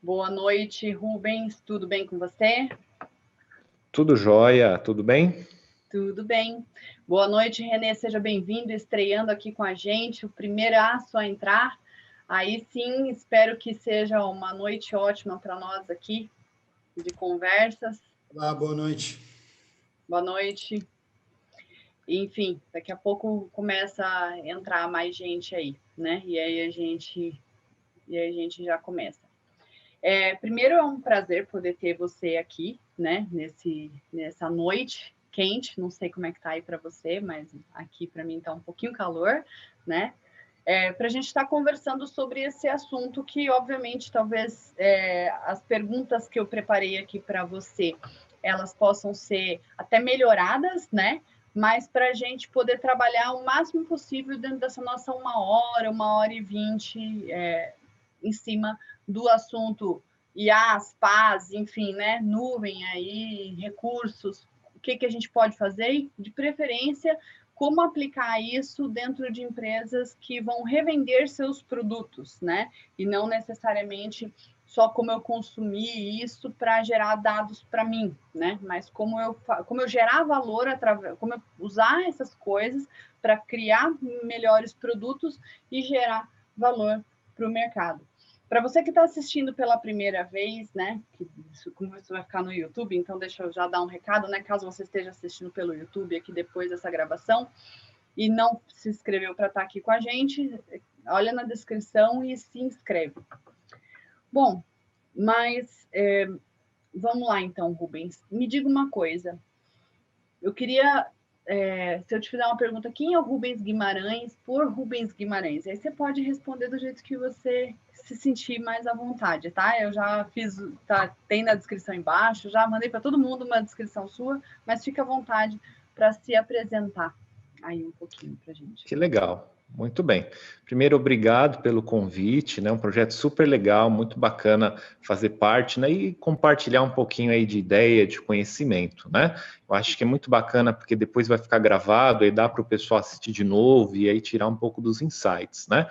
Boa noite, Rubens. Tudo bem com você? Tudo jóia, tudo bem? Tudo bem. Boa noite, Renê. Seja bem-vindo, estreando aqui com a gente, o primeiro aço a entrar. Aí sim, espero que seja uma noite ótima para nós aqui, de conversas. Olá, boa noite. Boa noite. Enfim, daqui a pouco começa a entrar mais gente aí, né? E aí a gente já começa. Primeiro é um prazer poder ter você aqui, né? Nessa noite quente, não sei como é que tá aí para você, mas aqui para mim tá um pouquinho calor, né? Para a gente estar conversando sobre esse assunto que, obviamente, talvez as perguntas que eu preparei aqui para você, elas possam ser até melhoradas, né? Mas para a gente poder trabalhar o máximo possível dentro dessa nossa 1 hora e 20 em cima do assunto IaaS, PaaS, enfim, né? Nuvem aí, recursos, o que a gente pode fazer e, de preferência, como aplicar isso dentro de empresas que vão revender seus produtos, né? E não necessariamente só como eu consumir isso para gerar dados para mim, né? Mas como eu gerar valor através, como eu usar essas coisas para criar melhores produtos e gerar valor para o mercado. Para você que está assistindo pela primeira vez, né? Como isso vai ficar no YouTube, então deixa eu já dar um recado, né? Caso você esteja assistindo pelo YouTube aqui depois dessa gravação e não se inscreveu para estar aqui com a gente, olha na descrição e se inscreve. Bom, mas vamos lá então, Rubens. Me diga uma coisa. Eu queria, se eu te fizer uma pergunta, quem é o Rubens Guimarães por Rubens Guimarães? Aí você pode responder do jeito que você se sentir mais à vontade, tá? Eu já fiz, tem na descrição embaixo, já mandei para todo mundo uma descrição sua, mas fica à vontade para se apresentar aí um pouquinho para a gente. Que legal, muito bem. Primeiro, obrigado pelo convite, né? Um projeto super legal, muito bacana fazer parte, né? E compartilhar um pouquinho aí de ideia, de conhecimento, né? Eu acho que é muito bacana porque depois vai ficar gravado, aí dá para o pessoal assistir de novo e aí tirar um pouco dos insights, né?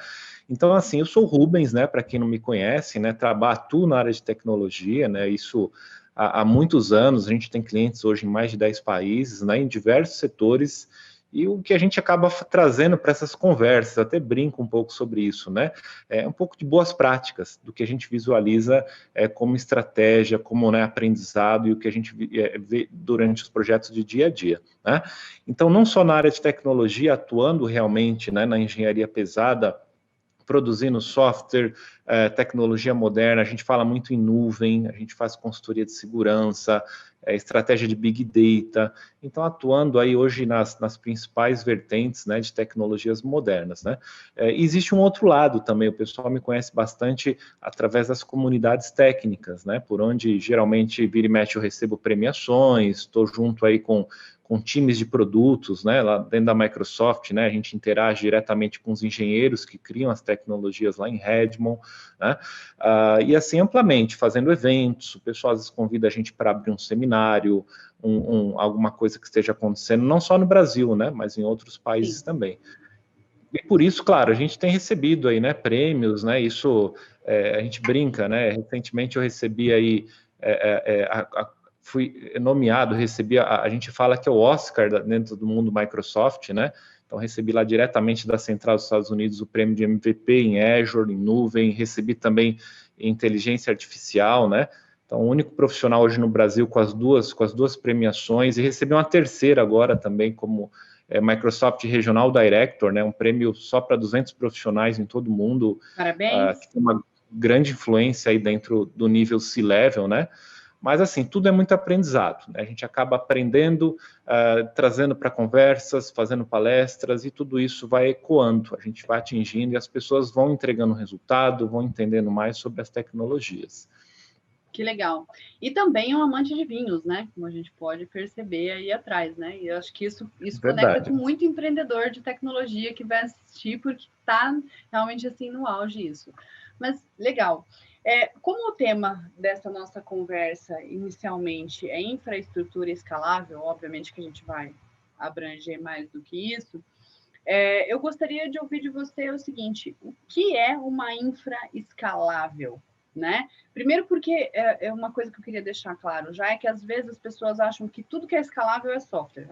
Então, assim, eu sou o Rubens, né? Para quem não me conhece, né? Atuo na área de tecnologia, né? Isso há muitos anos, a gente tem clientes hoje em mais de 10 países, né? Em diversos setores. E o que a gente acaba trazendo para essas conversas, até brinco um pouco sobre isso, né? É um pouco de boas práticas, do que a gente visualiza como estratégia, como, né, aprendizado e o que a gente vê durante os projetos de dia a dia, né? Então, não só na área de tecnologia, atuando realmente, né, na engenharia pesada, produzindo software, tecnologia moderna, a gente fala muito em nuvem, a gente faz consultoria de segurança, estratégia de Big Data, então atuando aí hoje nas principais vertentes, né, de tecnologias modernas, né. Existe um outro lado também, o pessoal me conhece bastante através das comunidades técnicas, né, por onde geralmente vira e mexe eu recebo premiações, estou junto aí com times de produtos, né, lá dentro da Microsoft, né, a gente interage diretamente com os engenheiros que criam as tecnologias lá em Redmond, né, e assim amplamente, fazendo eventos, o pessoal às vezes convida a gente para abrir um seminário, alguma coisa que esteja acontecendo, não só no Brasil, né, mas em outros países Sim. também. E por isso, claro, a gente tem recebido aí, né, prêmios, né, isso a gente brinca, né, recentemente eu recebi aí fui nomeado, recebi, a gente fala que é o Oscar dentro do mundo Microsoft, né? Então, recebi lá diretamente da Central dos Estados Unidos o prêmio de MVP em Azure, em nuvem, recebi também em inteligência artificial, né? Então, o único profissional hoje no Brasil com as duas premiações, e recebi uma terceira agora também como Microsoft Regional Director, né? Um prêmio só para 200 profissionais em todo o mundo, Parabéns. que tem uma grande influência aí dentro do nível C-Level, né? Mas, assim, tudo é muito aprendizado, né? A gente acaba aprendendo, trazendo para conversas, fazendo palestras, e tudo isso vai ecoando, a gente vai atingindo e as pessoas vão entregando resultado, vão entendendo mais sobre as tecnologias. Que legal. E também um amante de vinhos, né? Como a gente pode perceber aí atrás, né? E eu acho que isso conecta Verdade. com muito empreendedor de tecnologia que vai assistir, porque está realmente assim no auge isso. Mas legal. Como o tema dessa nossa conversa inicialmente é infraestrutura escalável, obviamente que a gente vai abranger mais do que isso, eu gostaria de ouvir de você o seguinte: o que é uma infra escalável? né? Primeiro porque é uma coisa que eu queria deixar claro, já é que às vezes as pessoas acham que tudo que é escalável é software.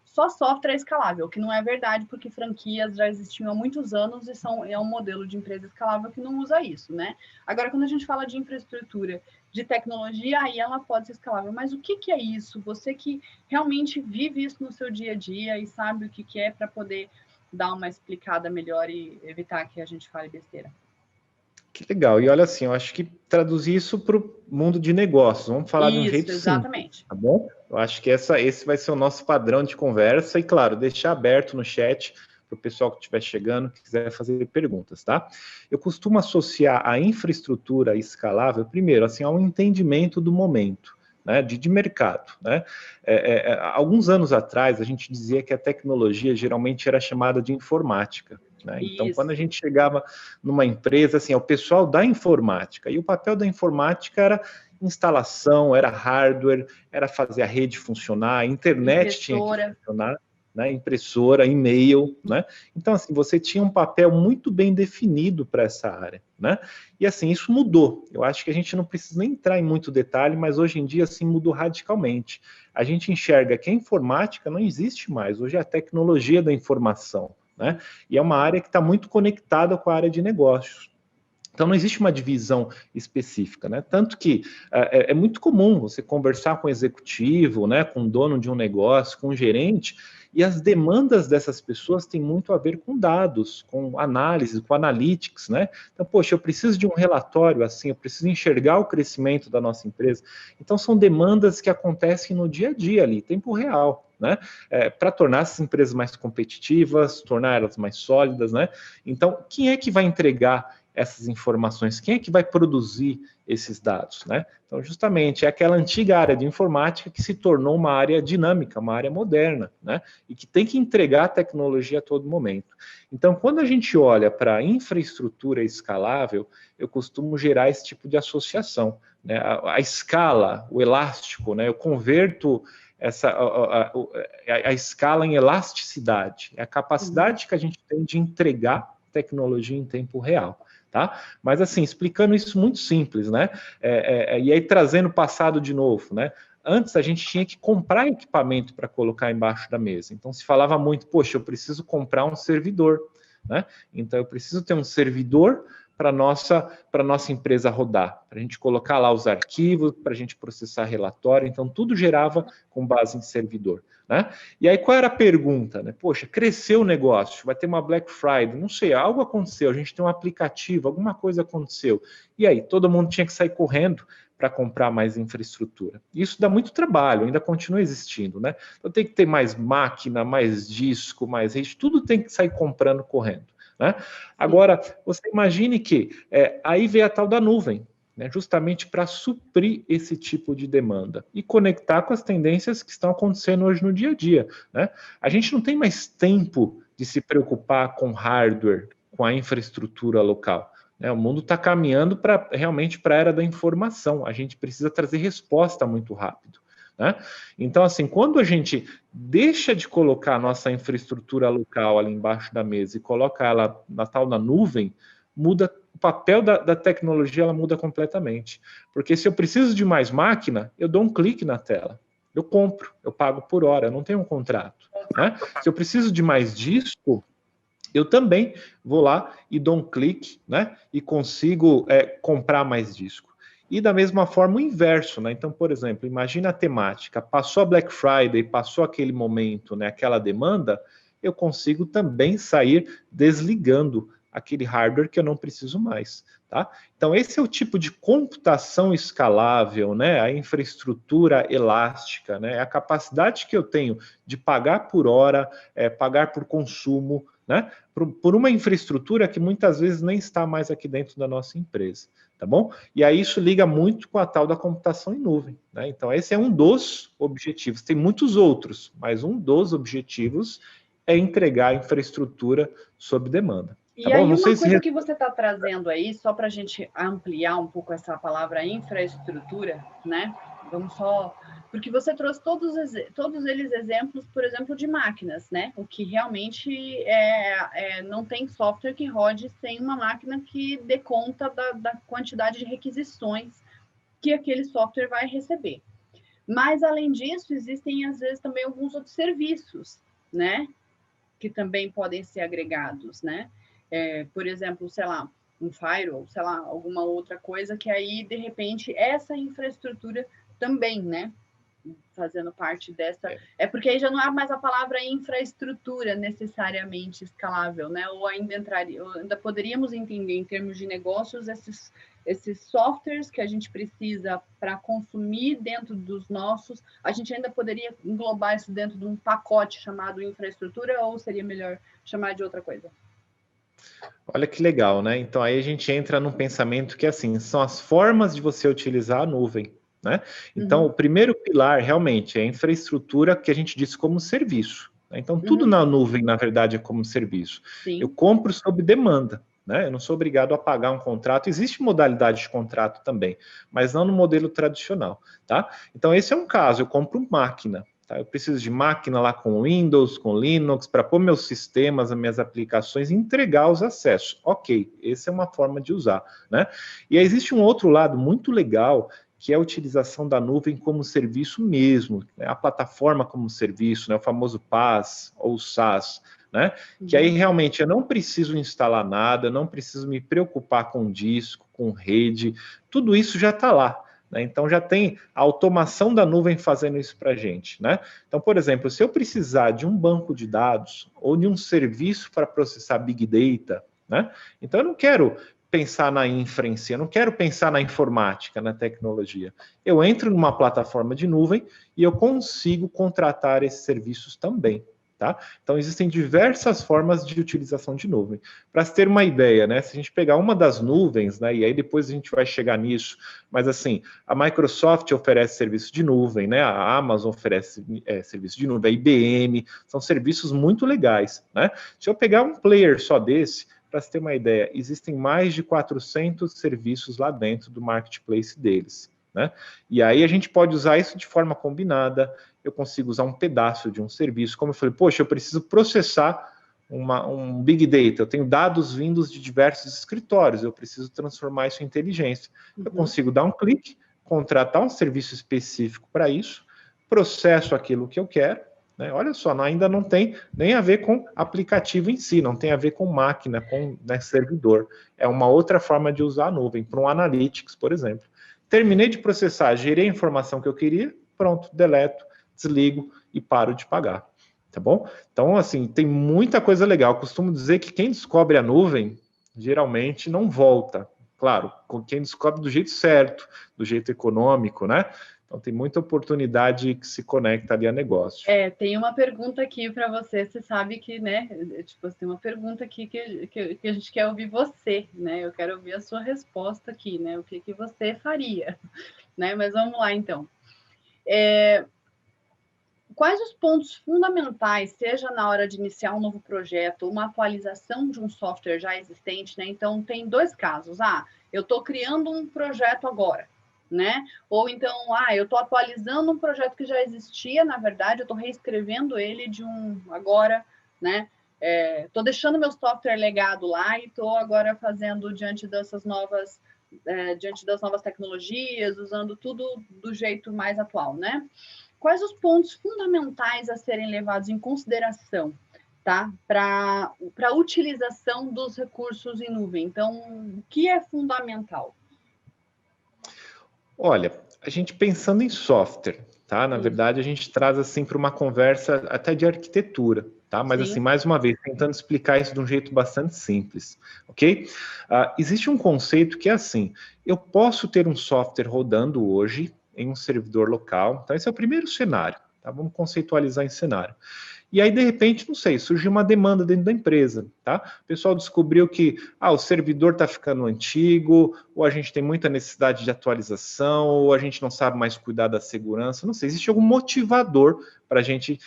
Só software é escalável, que não é verdade, porque franquias já existiam há muitos anos e é um modelo de empresa escalável que não usa isso, né? Agora, quando a gente fala de infraestrutura, de tecnologia, aí ela pode ser escalável. Mas o que é isso? Você que realmente vive isso no seu dia a dia e sabe o que é para poder dar uma explicada melhor e evitar que a gente fale besteira. Que legal. E olha assim, eu acho que traduzir isso para o mundo de negócios. Vamos falar de um jeito exatamente. simples, tá bom? Eu acho que esse vai ser o nosso padrão de conversa. E, claro, deixar aberto no chat para o pessoal que estiver chegando, que quiser fazer perguntas, tá? Eu costumo associar a infraestrutura escalável, primeiro, assim, ao entendimento do momento, né, de mercado, né? Alguns anos atrás, a gente dizia que a tecnologia geralmente era chamada de informática. Né? Então, quando a gente chegava numa empresa, assim, é o pessoal da informática, e o papel da informática era instalação, era hardware, era fazer a rede funcionar, a internet tinha que funcionar, né? Impressora, e-mail, né? Então, assim, você tinha um papel muito bem definido para essa área, né? E, assim, isso mudou. Eu acho que a gente não precisa nem entrar em muito detalhe, mas hoje em dia, assim, mudou radicalmente. A gente enxerga que a informática não existe mais, hoje é a tecnologia da informação, né? E é uma área que está muito conectada com a área de negócios. Então, não existe uma divisão específica, né? Tanto que é muito comum você conversar com o executivo, né, com o dono de um negócio, com o gerente, e as demandas dessas pessoas têm muito a ver com dados, com análise, com analytics, né? Então, poxa, eu preciso de um relatório assim, eu preciso enxergar o crescimento da nossa empresa. Então, são demandas que acontecem no dia a dia ali, tempo real, né? Para tornar essas empresas mais competitivas, tornar elas mais sólidas, né? Então, quem é que vai entregar essas informações? Quem é que vai produzir esses dados, né? Então, justamente, é aquela antiga área de informática que se tornou uma área dinâmica, uma área moderna, né? E que tem que entregar tecnologia a todo momento. Então, quando a gente olha para a infraestrutura escalável, eu costumo gerar esse tipo de associação, né? A escala, o elástico, né? Eu converto a escala em elasticidade, é a capacidade que a gente tem de entregar tecnologia em tempo real. Tá? Mas assim, explicando isso muito simples, né? E aí trazendo o passado de novo, né? Antes a gente tinha que comprar equipamento para colocar embaixo da mesa. Então se falava muito, poxa, eu preciso comprar um servidor, né? Então eu preciso ter um servidor para nossa empresa rodar, para a gente colocar lá os arquivos, para a gente processar relatório. Então tudo gerava com base em servidor. Né? E aí qual era a pergunta? Né? Poxa, cresceu o negócio, vai ter uma Black Friday, não sei, algo aconteceu, a gente tem um aplicativo, alguma coisa aconteceu. E aí todo mundo tinha que sair correndo para comprar mais infraestrutura. Isso dá muito trabalho, ainda continua existindo, né? Então tem que ter mais máquina, mais disco, mais rede, tudo tem que sair comprando correndo. Né? Agora, você imagine que aí veio a tal da nuvem, né, justamente para suprir esse tipo de demanda e conectar com as tendências que estão acontecendo hoje no dia a dia. Né? A gente não tem mais tempo de se preocupar com hardware, com a infraestrutura local. Né? O mundo está caminhando realmente para a era da informação. A gente precisa trazer resposta muito rápido. Né? Então, assim, quando a gente deixa de colocar a nossa infraestrutura local ali embaixo da mesa e coloca ela na tal da nuvem, muda o papel da tecnologia, ela muda completamente. Porque se eu preciso de mais máquina, eu dou um clique na tela. Eu compro, eu pago por hora, eu não tenho um contrato. Né? Se eu preciso de mais disco, eu também vou lá e dou um clique, né? E consigo comprar mais disco. E da mesma forma o inverso, né? Então, por exemplo, imagina a temática, passou a Black Friday, passou aquele momento, né, aquela demanda, eu consigo também sair desligando aquele hardware que eu não preciso mais, tá? Então, esse é o tipo de computação escalável, né? A infraestrutura elástica, né? A capacidade que eu tenho de pagar por hora, pagar por consumo, né? Por uma infraestrutura que muitas vezes nem está mais aqui dentro da nossa empresa, tá bom? E aí isso liga muito com a tal da computação em nuvem, né? Então esse é um dos objetivos, tem muitos outros, mas um dos objetivos é entregar a infraestrutura sob demanda. E aí uma coisa que você está trazendo aí, só para a gente ampliar um pouco essa palavra infraestrutura, né? Vamos só... Porque você trouxe todos eles exemplos, por exemplo, de máquinas, né? O que realmente não tem software que rode sem uma máquina que dê conta da quantidade de requisições que aquele software vai receber. Mas, além disso, existem, às vezes, também alguns outros serviços, né? Que também podem ser agregados, né? Por exemplo, sei lá, um firewall, sei lá, alguma outra coisa que aí, de repente, essa infraestrutura também, né? Fazendo parte dessa... É porque aí já não há mais a palavra infraestrutura necessariamente escalável, né? Ou ainda poderíamos entender, em termos de negócios, esses softwares que a gente precisa para consumir dentro dos nossos, a gente ainda poderia englobar isso dentro de um pacote chamado infraestrutura, ou seria melhor chamar de outra coisa? Olha que legal, né? Então aí a gente entra num pensamento que, assim, são as formas de você utilizar a nuvem, né? Então, o primeiro pilar, realmente, é a infraestrutura que a gente diz como serviço, né? Então, tudo na nuvem, na verdade, é como serviço. Sim. Eu compro sob demanda, né? Eu não sou obrigado a pagar um contrato. Existe modalidade de contrato também, mas não no modelo tradicional, tá? Então, esse é um caso, eu compro máquina. Tá? Eu preciso de máquina lá com Windows, com Linux, para pôr meus sistemas, as minhas aplicações e entregar os acessos. Ok, essa é uma forma de usar, né? E aí existe um outro lado muito legal, que é a utilização da nuvem como serviço mesmo, né? A plataforma como serviço, né? O famoso PaaS ou SaaS, né? Que aí realmente eu não preciso instalar nada, não preciso me preocupar com disco, com rede, tudo isso já está lá. Então, já tem a automação da nuvem fazendo isso para a gente, né? Então, por exemplo, se eu precisar de um banco de dados ou de um serviço para processar Big Data, né? Então, eu não quero pensar na infra em si, eu não quero pensar na informática, na tecnologia. Eu entro numa plataforma de nuvem e eu consigo contratar esses serviços também. Tá? Então, existem diversas formas de utilização de nuvem. Para se ter uma ideia, né, se a gente pegar uma das nuvens, né, e aí depois a gente vai chegar nisso, mas assim, a Microsoft oferece serviço de nuvem, né, a Amazon oferece serviço de nuvem, a IBM, são serviços muito legais. Né? Se eu pegar um player só desse, para se ter uma ideia, existem mais de 400 serviços lá dentro do marketplace deles. Né? E aí a gente pode usar isso de forma combinada, eu consigo usar um pedaço de um serviço, como eu falei, poxa, eu preciso processar um Big Data, eu tenho dados vindos de diversos escritórios, eu preciso transformar isso em inteligência. Eu consigo dar um clique, contratar um serviço específico para isso, processo aquilo que eu quero, né? Olha só, ainda não tem nem a ver com aplicativo em si, não tem a ver com máquina, com servidor. É uma outra forma de usar a nuvem, para um Analytics, por exemplo. Terminei de processar, gerei a informação que eu queria, pronto, deleto, desligo e paro de pagar, tá bom? Então, assim, tem muita coisa legal. Eu costumo dizer que quem descobre a nuvem, geralmente não volta. Claro, com quem descobre do jeito certo, do jeito econômico, né? Então, tem muita oportunidade que se conecta ali a negócio. Tem uma pergunta aqui para você. Você sabe que, né? Tipo, tem uma pergunta aqui que a gente quer ouvir você, né? Eu quero ouvir a sua resposta aqui, né? O que você faria, né? Mas vamos lá, então. Quais os pontos fundamentais, seja na hora de iniciar um novo projeto, uma atualização de um software já existente, né? Então, tem dois casos. Eu estou criando um projeto agora, né? Ou então, eu estou atualizando um projeto que já existia, na verdade, eu estou reescrevendo ele de um agora, né? Estou deixando meu software legado lá e estou agora fazendo diante das novas tecnologias, usando tudo do jeito mais atual, né? Quais os pontos fundamentais a serem levados em consideração, tá? Para a utilização dos recursos em nuvem. Então, o que é fundamental? Olha, a gente pensando em software, tá? Na verdade, a gente traz assim para uma conversa até de arquitetura, tá? Mas assim, mais uma vez, tentando explicar isso de um jeito bastante simples, ok? Existe um conceito que é assim: eu posso ter um software rodando hoje em um servidor local. Então, esse é o primeiro cenário, tá? Vamos conceitualizar em cenário. E aí, de repente, não sei, surgiu uma demanda dentro da empresa, tá? O pessoal descobriu que o servidor está ficando antigo, ou a gente tem muita necessidade de atualização, ou a gente não sabe mais cuidar da segurança, não sei, existe algum motivador para a gente,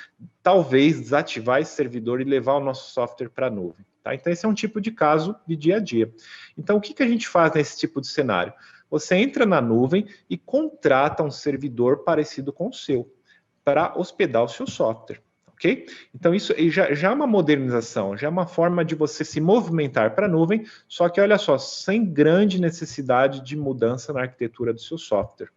talvez, desativar esse servidor e levar o nosso software para a nuvem, tá? Então, esse é um tipo de caso de dia a dia. Então, o que a gente faz nesse tipo de cenário? Você entra na nuvem e contrata um servidor parecido com o seu para hospedar o seu software. Ok? Então, isso já é uma modernização, já é uma forma de você se movimentar para a nuvem, só que, olha só, sem grande necessidade de mudança na arquitetura do seu software.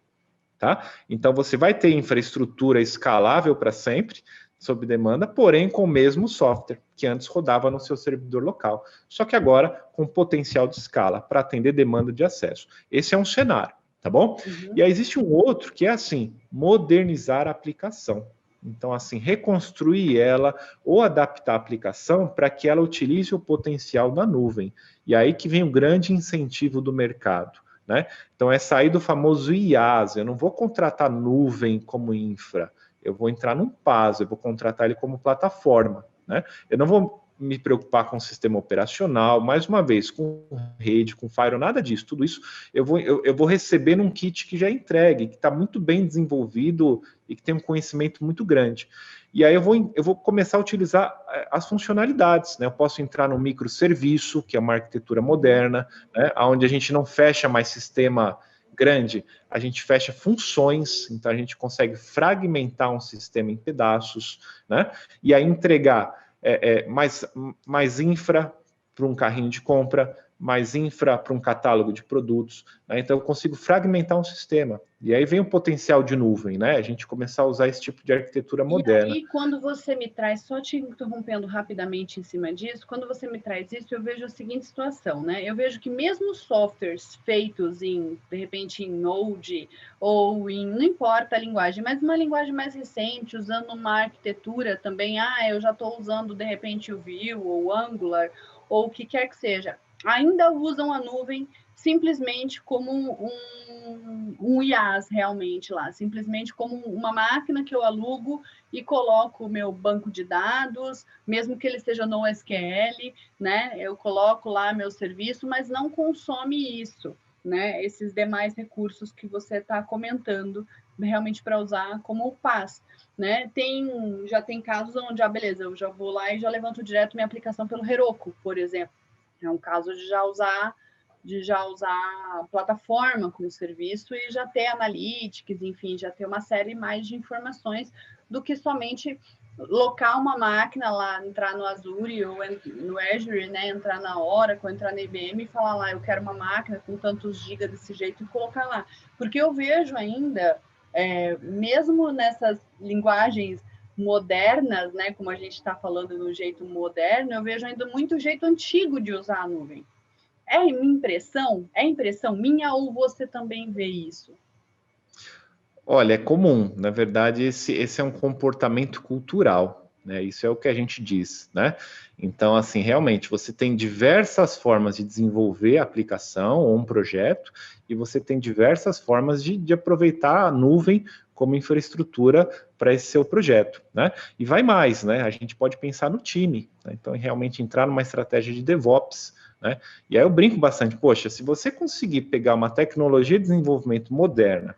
Tá? Então, você vai ter infraestrutura escalável para sempre, sob demanda, porém com o mesmo software que antes rodava no seu servidor local. Só que agora com potencial de escala para atender demanda de acesso. Esse é um cenário, tá bom? Uhum. E aí existe um outro que é assim, modernizar a aplicação. Então, assim, reconstruir ela ou adaptar a aplicação para que ela utilize o potencial da nuvem. E aí que vem o grande incentivo do mercado, né? Então, é sair do famoso IaaS. Eu não vou contratar nuvem como infra, eu vou entrar num PaaS, eu vou contratar ele como plataforma, né? Eu não vou me preocupar com o sistema operacional, mais uma vez, com rede, com firewall, nada disso. Tudo isso eu vou receber num kit que já é entregue, que está muito bem desenvolvido e que tem um conhecimento muito grande. E aí eu vou começar a utilizar as funcionalidades, né? Eu posso entrar no microserviço, que é uma arquitetura moderna, né? Onde a gente não fecha mais sistema grande, a gente fecha funções, então a gente consegue fragmentar um sistema em pedaços, né? E aí entregar mais infra para um carrinho de compra, mais infra para um catálogo de produtos, né? Então eu consigo fragmentar um sistema. E aí vem o potencial de nuvem, né? A gente começar a usar esse tipo de arquitetura moderna. E aí, quando você me traz, só te interrompendo rapidamente em cima disso, quando você me traz isso, eu vejo a seguinte situação, né? Eu vejo que mesmo softwares feitos de repente, em Node ou não importa a linguagem, mas uma linguagem mais recente, usando uma arquitetura também, eu já estou usando, de repente, o Vue ou o Angular, ou o que quer que seja, ainda usam a nuvem simplesmente como um IaaS realmente lá, simplesmente como uma máquina que eu alugo e coloco o meu banco de dados, mesmo que ele esteja no SQL, né? Eu coloco lá meu serviço, mas não consome isso, né? Esses demais recursos que você está comentando, realmente para usar como PaaS, né? Já tem casos onde, beleza, eu já vou lá e já levanto direto minha aplicação pelo Heroku, por exemplo. É um caso de já usar a plataforma como serviço e já ter analytics, enfim, já ter uma série mais de informações do que somente locar uma máquina lá, entrar no Azure ou no Azure, né, entrar na Oracle, entrar na IBM e falar lá, eu quero uma máquina com tantos gigas desse jeito e colocar lá. Porque eu vejo ainda, mesmo nessas linguagens modernas, né, como a gente está falando no jeito moderno, eu vejo ainda muito jeito antigo de usar a nuvem. É impressão? É impressão minha ou você também vê isso? Olha, é comum. Na verdade, esse é um comportamento cultural, né? Isso é o que a gente diz, né? Então, assim, realmente, você tem diversas formas de desenvolver a aplicação ou um projeto e você tem diversas formas de aproveitar a nuvem como infraestrutura para esse seu projeto, né? E vai mais, né? A gente pode pensar no time, né? Então, realmente entrar numa estratégia de DevOps, né? E aí eu brinco bastante, poxa, se você conseguir pegar uma tecnologia de desenvolvimento moderna,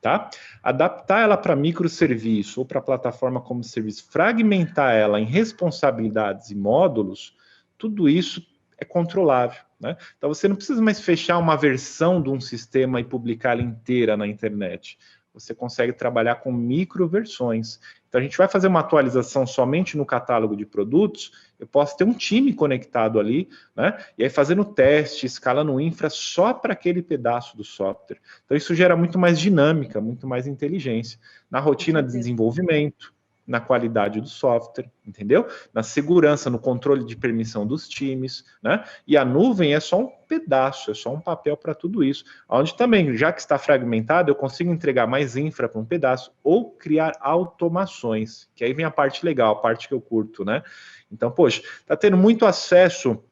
tá? Adaptar ela para microserviço ou para plataforma como serviço, fragmentar ela em responsabilidades e módulos, tudo isso é controlável, né? Então você não precisa mais fechar uma versão de um sistema e publicá-la inteira na internet. Você consegue trabalhar com microversões. Então a gente vai fazer uma atualização somente no catálogo de produtos, eu posso ter um time conectado ali, né? E aí fazendo teste, escalando infra só para aquele pedaço do software. Então isso gera muito mais dinâmica, muito mais inteligência na rotina de desenvolvimento, na qualidade do software, entendeu? Na segurança, no controle de permissão dos times, né? E a nuvem é só um pedaço, é só um papel para tudo isso. Onde também, já que está fragmentado, eu consigo entregar mais infra para um pedaço ou criar automações, que aí vem a parte legal, a parte que eu curto, né? Então, poxa, está tendo muito acesso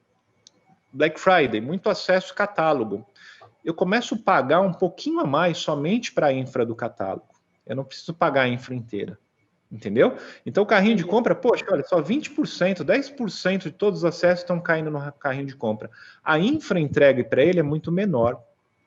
Black Friday, muito acesso catálogo. Eu começo a pagar um pouquinho a mais somente para a infra do catálogo. Eu não preciso pagar a infra inteira. Entendeu? Então, o carrinho de compra, poxa, olha, só 20%, 10% de todos os acessos estão caindo no carrinho de compra. A infra entregue para ele é muito menor,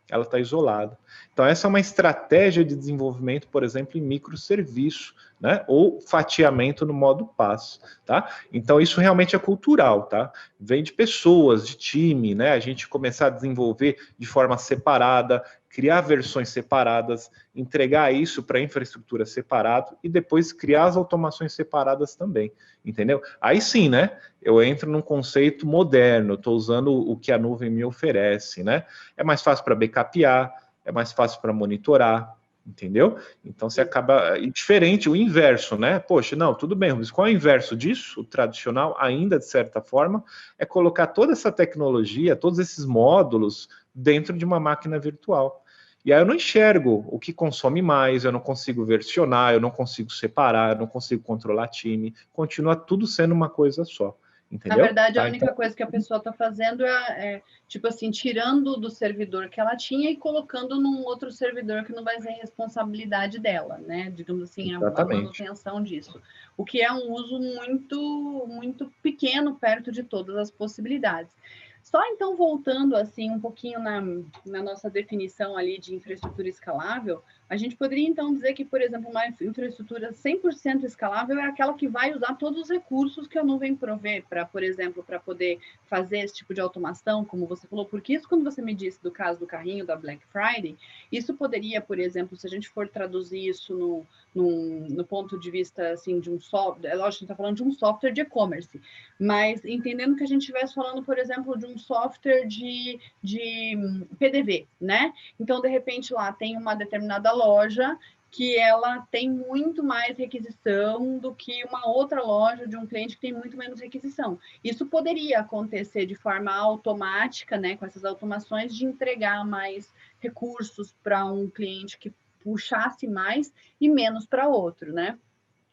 ela está isolada. Então, essa é uma estratégia de desenvolvimento, por exemplo, em microserviço, né? Ou fatiamento no modo PaaS, tá? Então, isso realmente é cultural, tá? Vem de pessoas, de time, né? A gente começar a desenvolver de forma separada, criar versões separadas, entregar isso para a infraestrutura separado e depois criar as automações separadas também, entendeu? Aí sim, né? Eu entro num conceito moderno, estou usando o que a nuvem me oferece, né? É mais fácil para backupear, é mais fácil para monitorar, entendeu? Então você acaba. E diferente, o inverso, né? Poxa, não, tudo bem, mas qual é o inverso disso? O tradicional, ainda de certa forma, é colocar toda essa tecnologia, todos esses módulos dentro de uma máquina virtual. E aí eu não enxergo o que consome mais, eu não consigo versionar, eu não consigo separar, eu não consigo controlar time, continua tudo sendo uma coisa só. Na Entendeu? verdade, a Tá? única Então, coisa que a pessoa está fazendo tipo assim, tirando do servidor que ela tinha e colocando num outro servidor que não vai ser responsabilidade dela, né? Digamos assim, a exatamente. manutenção disso. O que é um uso muito pequeno perto de todas as possibilidades. Só então, voltando assim um pouquinho na nossa definição ali de infraestrutura escalável, a gente poderia então dizer que, por exemplo, uma infraestrutura 100% escalável é aquela que vai usar todos os recursos que a nuvem provê para, por exemplo, para poder fazer esse tipo de automação, como você falou, porque isso, quando você me disse do caso do carrinho da Black Friday, isso poderia, por exemplo, se a gente for traduzir isso no ponto de vista assim de um software, é lógico que a gente está falando de um software de e-commerce, mas entendendo que a gente estivesse falando, por exemplo, de um software de PDV, né? Então, de repente, lá tem uma determinada loja que ela tem muito mais requisição do que uma outra loja de um cliente que tem muito menos requisição. Isso poderia acontecer de forma automática, né, com essas automações, de entregar mais recursos para um cliente que puxasse mais e menos para outro, né?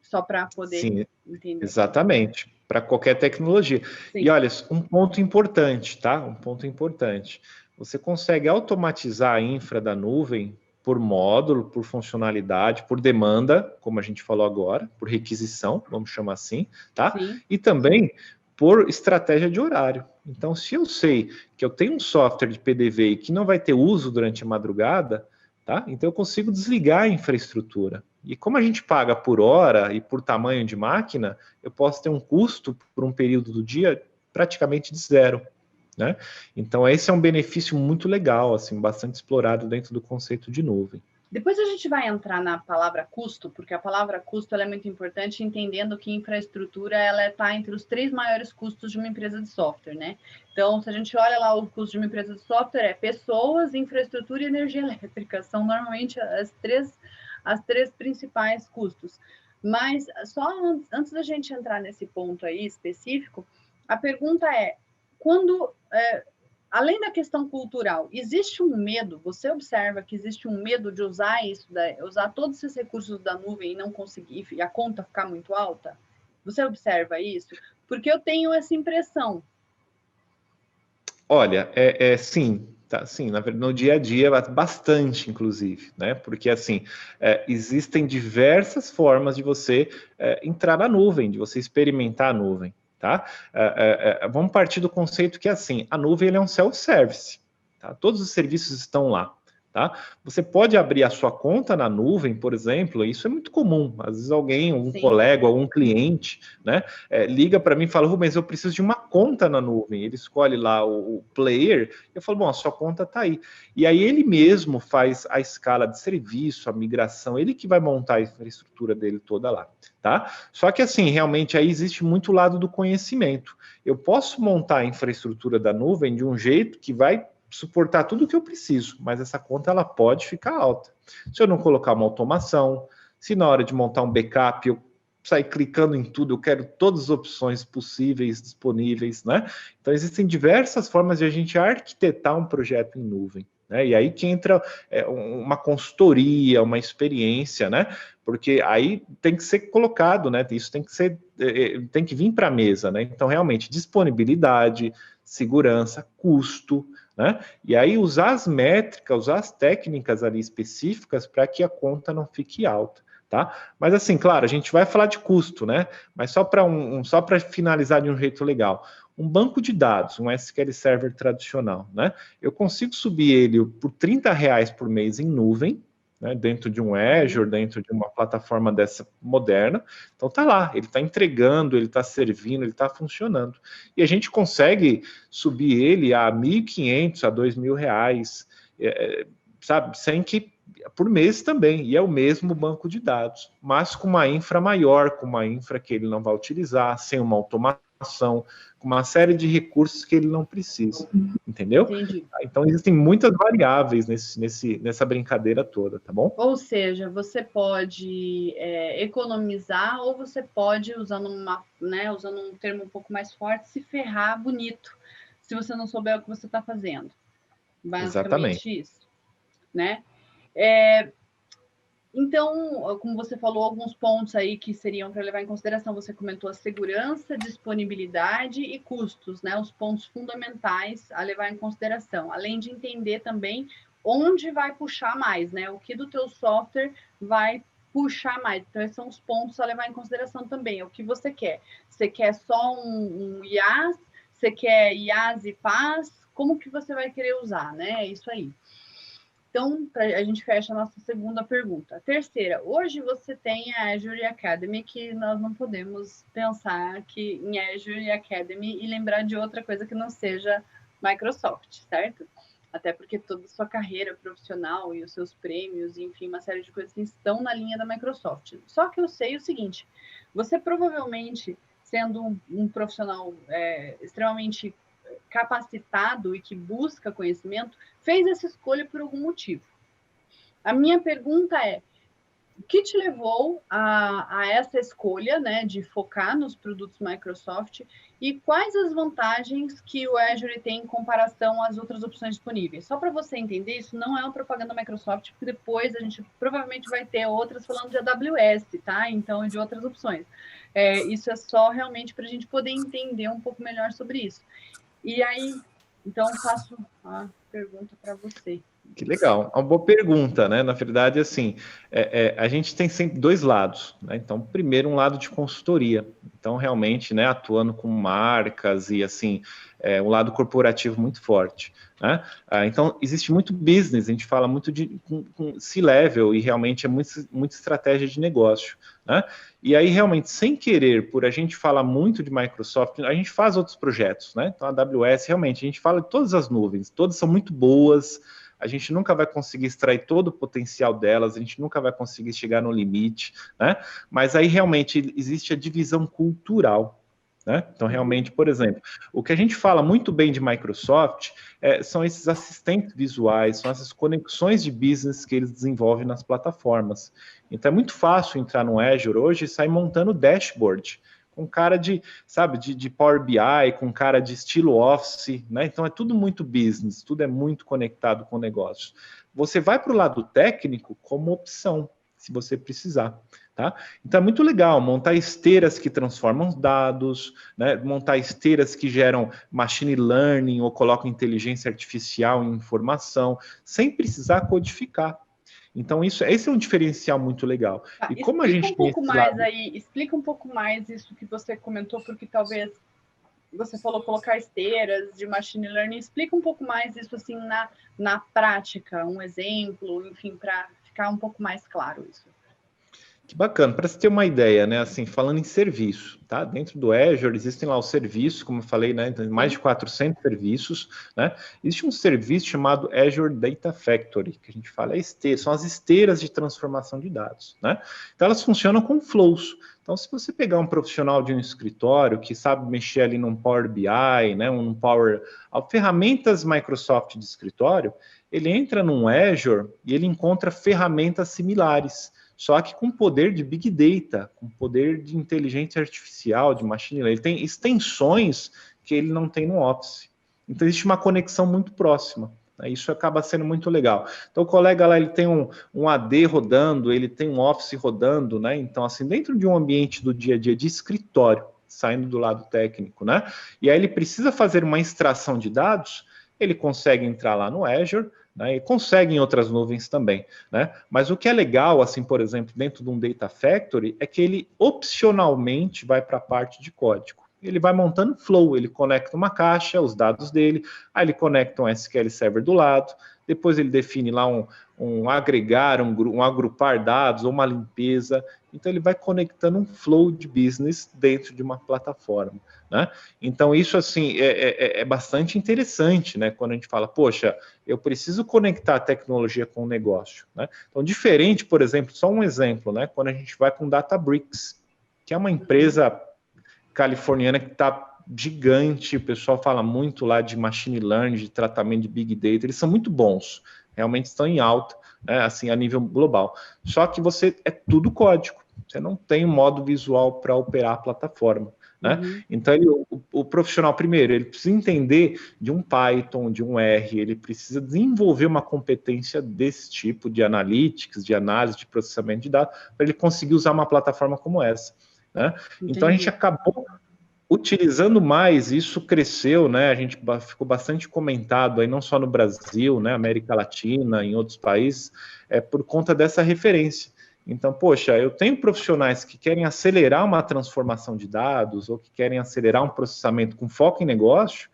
Só para poder Sim, entender. exatamente, para qualquer tecnologia. E Sim. olha, um ponto importante, tá? Um ponto importante. Você consegue automatizar a infra da nuvem por módulo, por funcionalidade, por demanda, como a gente falou agora, por requisição, vamos chamar assim, tá? Sim. E também por estratégia de horário. Então, se eu sei que eu tenho um software de PDV e que não vai ter uso durante a madrugada, tá? Então eu consigo desligar a infraestrutura. E como a gente paga por hora e por tamanho de máquina, eu posso ter um custo por um período do dia praticamente de zero, né? Então esse é um benefício muito legal, assim, bastante explorado dentro do conceito de nuvem. Depois a gente vai entrar na palavra custo, porque a palavra custo ela é muito importante, entendendo que infraestrutura ela está entre os 3 maiores custos de uma empresa de software, né? Então, se a gente olha lá o custo de uma empresa de software, é pessoas, infraestrutura e energia elétrica. São normalmente as três principais custos. Mas só antes da gente entrar nesse ponto aí específico, a pergunta é, quando além da questão cultural, existe um medo, você observa que existe um medo de usar isso, usar todos esses recursos da nuvem e não conseguir, e a conta ficar muito alta? Você observa isso? Porque eu tenho essa impressão. Olha, sim, tá, sim, na verdade, no dia a dia, bastante, inclusive, né? Porque assim, existem diversas formas de você entrar na nuvem, de você experimentar a nuvem. Tá? Vamos partir do conceito que assim, a nuvem é um self-service, tá? Todos os serviços estão lá. Tá? Você pode abrir a sua conta na nuvem, por exemplo, isso é muito comum. Às vezes alguém, um Sim. colega, um cliente, né, liga para mim e fala, Rubens, eu preciso de uma conta na nuvem. Ele escolhe lá o player, eu falo, bom, a sua conta está aí. E aí ele mesmo faz a escala de serviço, a migração, ele que vai montar a infraestrutura dele toda lá. Tá? Só que assim, realmente aí existe muito lado do conhecimento. Eu posso montar a infraestrutura da nuvem de um jeito que vai suportar tudo o que eu preciso, mas essa conta ela pode ficar alta. Se eu não colocar uma automação, se na hora de montar um backup eu sair clicando em tudo, eu quero todas as opções possíveis, disponíveis, né? Então existem diversas formas de a gente arquitetar um projeto em nuvem. Né? E aí que entra uma consultoria, uma experiência, né? Porque aí tem que ser colocado, né? Isso tem que ser, tem que vir para a mesa, né? Então, realmente, disponibilidade, segurança, custo, né? E aí usar as métricas, usar as técnicas ali específicas para que a conta não fique alta. Tá? Mas assim, claro, a gente vai falar de custo, né? Mas só para só para finalizar de um jeito legal. Um banco de dados, um SQL Server tradicional, né? Eu consigo subir ele por R$30 por mês em nuvem, né? Dentro de um Azure, dentro de uma plataforma dessa moderna. Então tá lá, ele está entregando, ele está servindo, ele está funcionando. E a gente consegue subir ele a R$1.500, a R$2.000, sabe, sem que por mês também, e é o mesmo banco de dados, mas com uma infra maior, com uma infra que ele não vai utilizar, sem uma automação, com uma série de recursos que ele não precisa, entendeu? Entendi. Então, existem muitas variáveis nessa brincadeira toda, tá bom? Ou seja, você pode economizar, ou você pode, usando um termo um pouco mais forte, se ferrar bonito, se você não souber o que você está fazendo. Basicamente Exatamente. isso, né? Então, como você falou, alguns pontos aí que seriam para levar em consideração, você comentou a segurança, disponibilidade e custos, né? Os pontos fundamentais a levar em consideração, além de entender também onde vai puxar mais, né? O que do teu software vai puxar mais. Então, esses são os pontos a levar em consideração também. O que você quer? Você quer só um IaaS? Você quer IaaS e PaaS? Como que você vai querer usar, né? É isso aí. Então, a gente fecha a nossa segunda pergunta. A terceira, hoje você tem a Azure Academy, que nós não podemos pensar que em Azure Academy e lembrar de outra coisa que não seja Microsoft, certo? Até porque toda a sua carreira profissional e os seus prêmios, enfim, uma série de coisas que estão na linha da Microsoft. Só que eu sei o seguinte, você provavelmente, sendo um profissional extremamente capacitado e que busca conhecimento, fez essa escolha por algum motivo. A minha pergunta é, o que te levou a essa escolha, né, de focar nos produtos Microsoft e quais as vantagens que o Azure tem em comparação às outras opções disponíveis? Só para você entender, isso não é uma propaganda Microsoft, porque depois a gente provavelmente vai ter outras falando de AWS, tá? Então, de outras opções. Isso é só realmente para a gente poder entender um pouco melhor sobre isso. E aí, então, faço a pergunta para você. Que legal, uma boa pergunta, né? Na verdade, assim, a gente tem sempre dois lados, né? Então, primeiro, um lado de consultoria. Então, realmente, né, atuando com marcas e, assim, um lado corporativo muito forte, né? Então, existe muito business, a gente fala muito com C-level e realmente é muita estratégia de negócio, né? E aí, realmente, sem querer, por a gente falar muito de Microsoft, a gente faz outros projetos, né? Então, a AWS, realmente, a gente fala de todas as nuvens, todas são muito boas, a gente nunca vai conseguir extrair todo o potencial delas, a gente nunca vai conseguir chegar no limite, né? Mas aí realmente existe a divisão cultural, né? Então, realmente, por exemplo, o que a gente fala muito bem de Microsoft são esses assistentes visuais, são essas conexões de business que eles desenvolvem nas plataformas. Então, é muito fácil entrar no Azure hoje e sair montando dashboard, com cara de Power BI, com cara de estilo Office, né? Então é tudo muito business, tudo é muito conectado com o negócio. Você vai para o lado técnico como opção, se você precisar, tá? Então é muito legal montar esteiras que transformam dados, né? Montar esteiras que geram machine learning ou colocam inteligência artificial em informação, sem precisar codificar. Então, esse é um diferencial muito legal. E como a gente tem esse lado... Explica um pouco mais isso que você comentou, porque talvez você falou colocar esteiras de machine learning. Explica um pouco mais isso assim na prática, um exemplo, enfim, para ficar um pouco mais claro isso. Que bacana, para você ter uma ideia, né? Assim, falando em serviço, tá? Dentro do Azure existem lá os serviços, como eu falei, né? Mais de 400 serviços, né? Existe um serviço chamado Azure Data Factory, que a gente fala são as esteiras de transformação de dados, né? Então elas funcionam com flows. Então, se você pegar um profissional de um escritório que sabe mexer ali num Power BI, né? Ferramentas Microsoft de escritório, ele entra num Azure e ele encontra ferramentas similares, só que com poder de Big Data, com poder de inteligência artificial, de machine learning. Ele tem extensões que ele não tem no Office. Então, existe uma conexão muito próxima. Né? Isso acaba sendo muito legal. Então, o colega lá, ele tem um AD rodando, ele tem um Office rodando, né? Então, assim, dentro de um ambiente do dia a dia de escritório, saindo do lado técnico, né? E aí ele precisa fazer uma extração de dados, ele consegue entrar lá no Azure, né, e consegue em outras nuvens também, né? Mas o que é legal, assim, por exemplo, dentro de um Data Factory, é que ele opcionalmente vai para a parte de código. Ele vai montando flow, ele conecta uma caixa, os dados dele, aí ele conecta um SQL Server do lado, depois ele define lá um agregar, um agrupar dados ou uma limpeza, Então, ele vai conectando um flow de business dentro de uma plataforma, né? Então, isso, assim, é bastante interessante, né? Quando a gente fala, poxa, eu preciso conectar a tecnologia com o negócio, né? Então, diferente, por exemplo, só um exemplo, né? Quando a gente vai com Databricks, que é uma empresa californiana que está gigante, o pessoal fala muito lá de machine learning, de tratamento de big data, eles são muito bons, realmente estão em alta, né, assim, a nível global. Só que é tudo código, você não tem um modo visual para operar a plataforma. Né? Então, o profissional, primeiro, ele precisa entender de um Python, de um R, ele precisa desenvolver uma competência desse tipo de analytics, de análise, de processamento de dados, para ele conseguir usar uma plataforma como essa. Né? Então, a gente acabou utilizando mais, isso cresceu, né? A gente ficou bastante comentado aí, não só no Brasil, né? América Latina, em outros países, por conta dessa referência. Então, poxa, eu tenho profissionais que querem acelerar uma transformação de dados ou que querem acelerar um processamento com foco em negócio.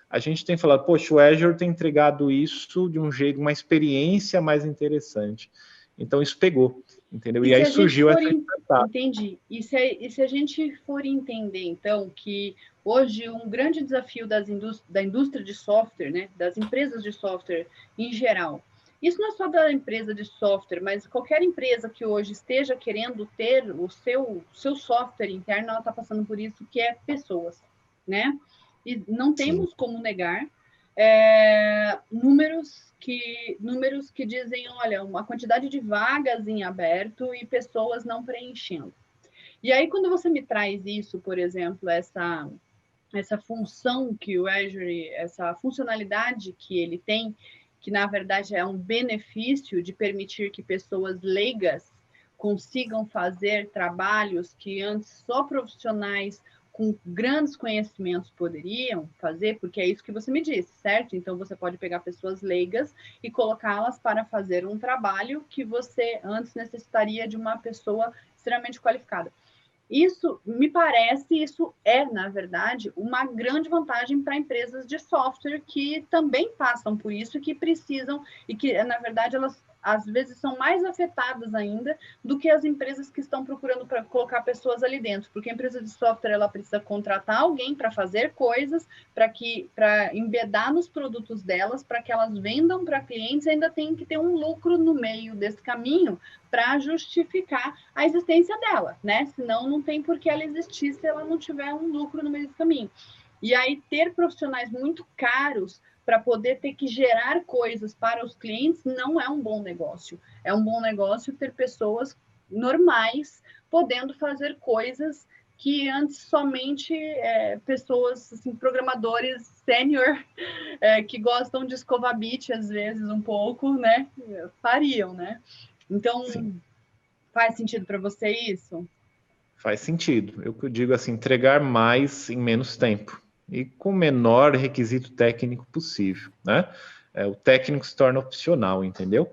A gente tem falado, poxa, o Azure tem entregado isso de um jeito, uma experiência mais interessante. Então, isso pegou, entendeu? E aí surgiu essa startup. Entendi. E se a gente for entender, então, que hoje um grande desafio da indústria de software, né, das empresas de software em geral, isso não é só da empresa de software, mas qualquer empresa que hoje esteja querendo ter o seu software interno, ela está passando por isso, que é pessoas, né? E não temos como negar números que dizem, olha, uma quantidade de vagas em aberto e pessoas não preenchendo. E aí, quando você me traz isso, por exemplo, essa função que o Azure, essa funcionalidade que ele tem, que na verdade é um benefício de permitir que pessoas leigas consigam fazer trabalhos que antes só profissionais com grandes conhecimentos poderiam fazer, porque é isso que você me disse, certo? Então, você pode pegar pessoas leigas e colocá-las para fazer um trabalho que você antes necessitaria de uma pessoa extremamente qualificada. Isso me parece, isso é, na verdade, uma grande vantagem para empresas de software que também passam por isso, que precisam, e que, na verdade, elas às vezes são mais afetadas ainda do que as empresas que estão procurando para colocar pessoas ali dentro, porque a empresa de software ela precisa contratar alguém para fazer coisas, para embedar nos produtos delas, para que elas vendam para clientes, ainda tem que ter um lucro no meio desse caminho para justificar a existência dela, né? Senão não tem por que ela existir se ela não tiver um lucro no meio do caminho. E aí ter profissionais muito caros para poder ter que gerar coisas para os clientes não é um bom negócio. É um bom negócio ter pessoas normais podendo fazer coisas que antes somente pessoas, assim, programadores sênior, que gostam de escovar bit, às vezes, um pouco, né, fariam, né? Então, sim, faz sentido para você isso? Faz sentido. Eu digo assim, entregar mais em menos tempo e com o menor requisito técnico possível, né? O técnico se torna opcional, entendeu?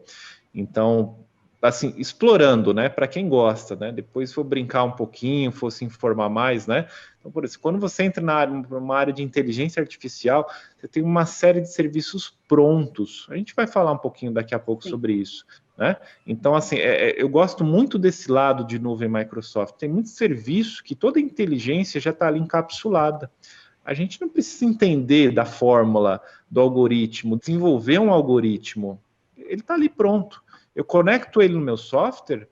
Então, assim, explorando, né? Para quem gosta, né? Depois for brincar um pouquinho, for se informar mais, né? Então, por isso, quando você entra numa área de inteligência artificial, você tem uma série de serviços prontos. A gente vai falar um pouquinho daqui a pouco sobre isso. Né? Então, assim, eu gosto muito desse lado de nuvem Microsoft. Tem muito serviço que toda a inteligência já está ali encapsulada. A gente não precisa entender da fórmula, do algoritmo, desenvolver um algoritmo. Ele está ali pronto. Eu conecto ele no meu software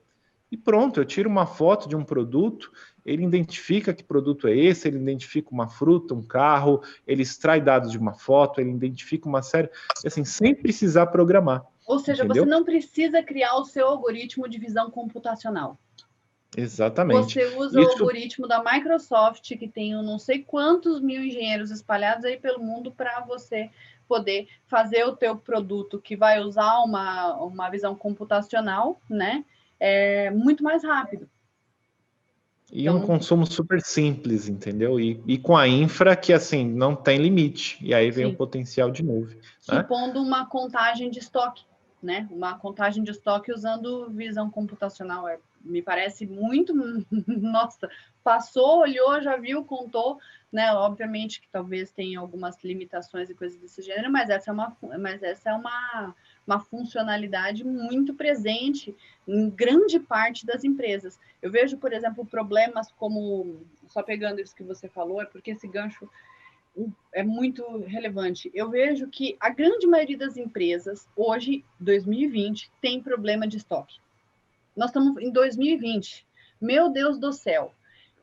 e pronto, eu tiro uma foto de um produto, ele identifica que produto é esse, ele identifica uma fruta, um carro, ele extrai dados de uma foto, ele identifica uma série, assim, sem precisar programar. Ou seja, entendeu? Você não precisa criar o seu algoritmo de visão computacional. Exatamente. Você usa o algoritmo da Microsoft, que tem não sei quantos mil engenheiros espalhados aí pelo mundo, para você poder fazer o teu produto que vai usar uma visão computacional, né? Muito mais rápido. E então, um consumo super simples, entendeu? E com a infra que, assim, não tem limite. E aí vem o potencial de nuvem. Supondo uma contagem de estoque, né? Uma contagem de estoque usando visão computacional. Me parece muito... Nossa, passou, olhou, já viu, contou, né? Obviamente que talvez tenha algumas limitações e coisas desse gênero, mas essa é uma uma funcionalidade muito presente em grande parte das empresas. Eu vejo, por exemplo, problemas como, só pegando isso que você falou, é porque esse gancho é muito relevante. Eu vejo que a grande maioria das empresas, hoje, 2020, tem problema de estoque. Nós estamos em 2020. Meu Deus do céu.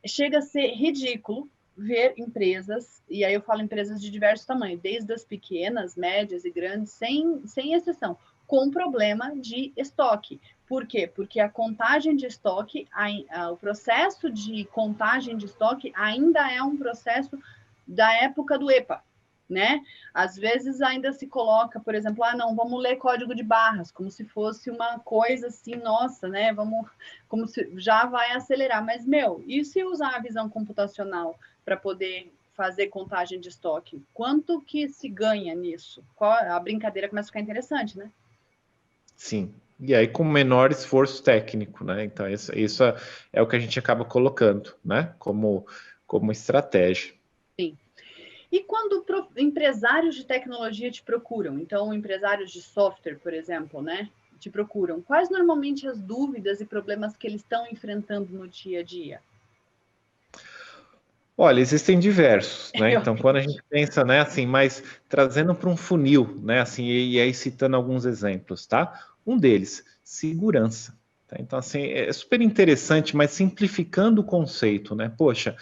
Chega a ser ridículo ver empresas, e aí eu falo empresas de diversos tamanhos, desde as pequenas, médias e grandes, sem exceção, com problema de estoque. Por quê? Porque a contagem de estoque, o processo de contagem de estoque ainda é um processo da época do EPA, né? Às vezes ainda se coloca, por exemplo, não, vamos ler código de barras, como se fosse uma coisa assim, nossa, né? Como se já vai acelerar. Mas, e se usar a visão computacional para poder fazer contagem de estoque? Quanto que se ganha nisso? A brincadeira começa a ficar interessante, né? Sim. E aí com menor esforço técnico, né? Então, isso é o que a gente acaba colocando, né? Como estratégia. Sim. E quando empresários de tecnologia te procuram, então empresários de software, por exemplo, né, te procuram, quais normalmente as dúvidas e problemas que eles estão enfrentando no dia a dia? Olha, existem diversos, né? Então, quando a gente pensa, né, assim, mas trazendo para um funil, né, assim, e aí citando alguns exemplos, tá? Um deles, segurança. Tá? Então, assim, é super interessante, mas simplificando o conceito, né? Poxa,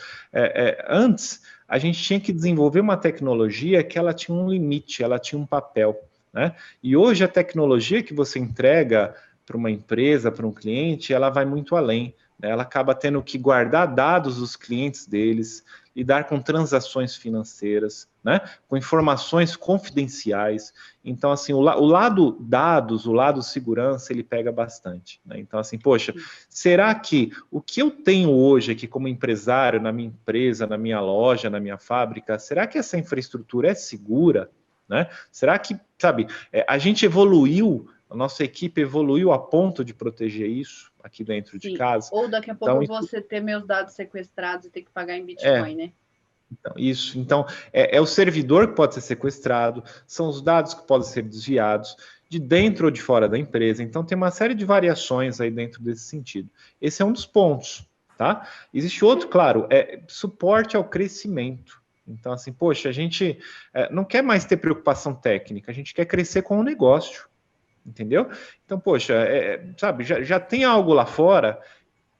antes a gente tinha que desenvolver uma tecnologia que ela tinha um limite, ela tinha um papel, né? E hoje a tecnologia que você entrega para uma empresa, para um cliente, ela vai muito além. Ela acaba tendo que guardar dados dos clientes deles, lidar com transações financeiras, né, com informações confidenciais. Então, assim, o lado dados, o lado segurança, ele pega bastante. Né? Então, assim, poxa, será que o que eu tenho hoje aqui como empresário, na minha empresa, na minha loja, na minha fábrica, será que essa infraestrutura é segura? Né? Será que, sabe, a gente evoluiu, a nossa equipe evoluiu a ponto de proteger isso aqui dentro de casa? Ou daqui a pouco você ter meus dados sequestrados e ter que pagar em Bitcoin, né? Então, isso. Então, é o servidor que pode ser sequestrado, são os dados que podem ser desviados, de dentro ou de fora da empresa. Então, tem uma série de variações aí dentro desse sentido. Esse é um dos pontos, tá? Existe outro, claro, suporte ao crescimento. Então, assim, poxa, a gente não quer mais ter preocupação técnica, a gente quer crescer com o negócio, entendeu? Então, poxa, sabe, já tem algo lá fora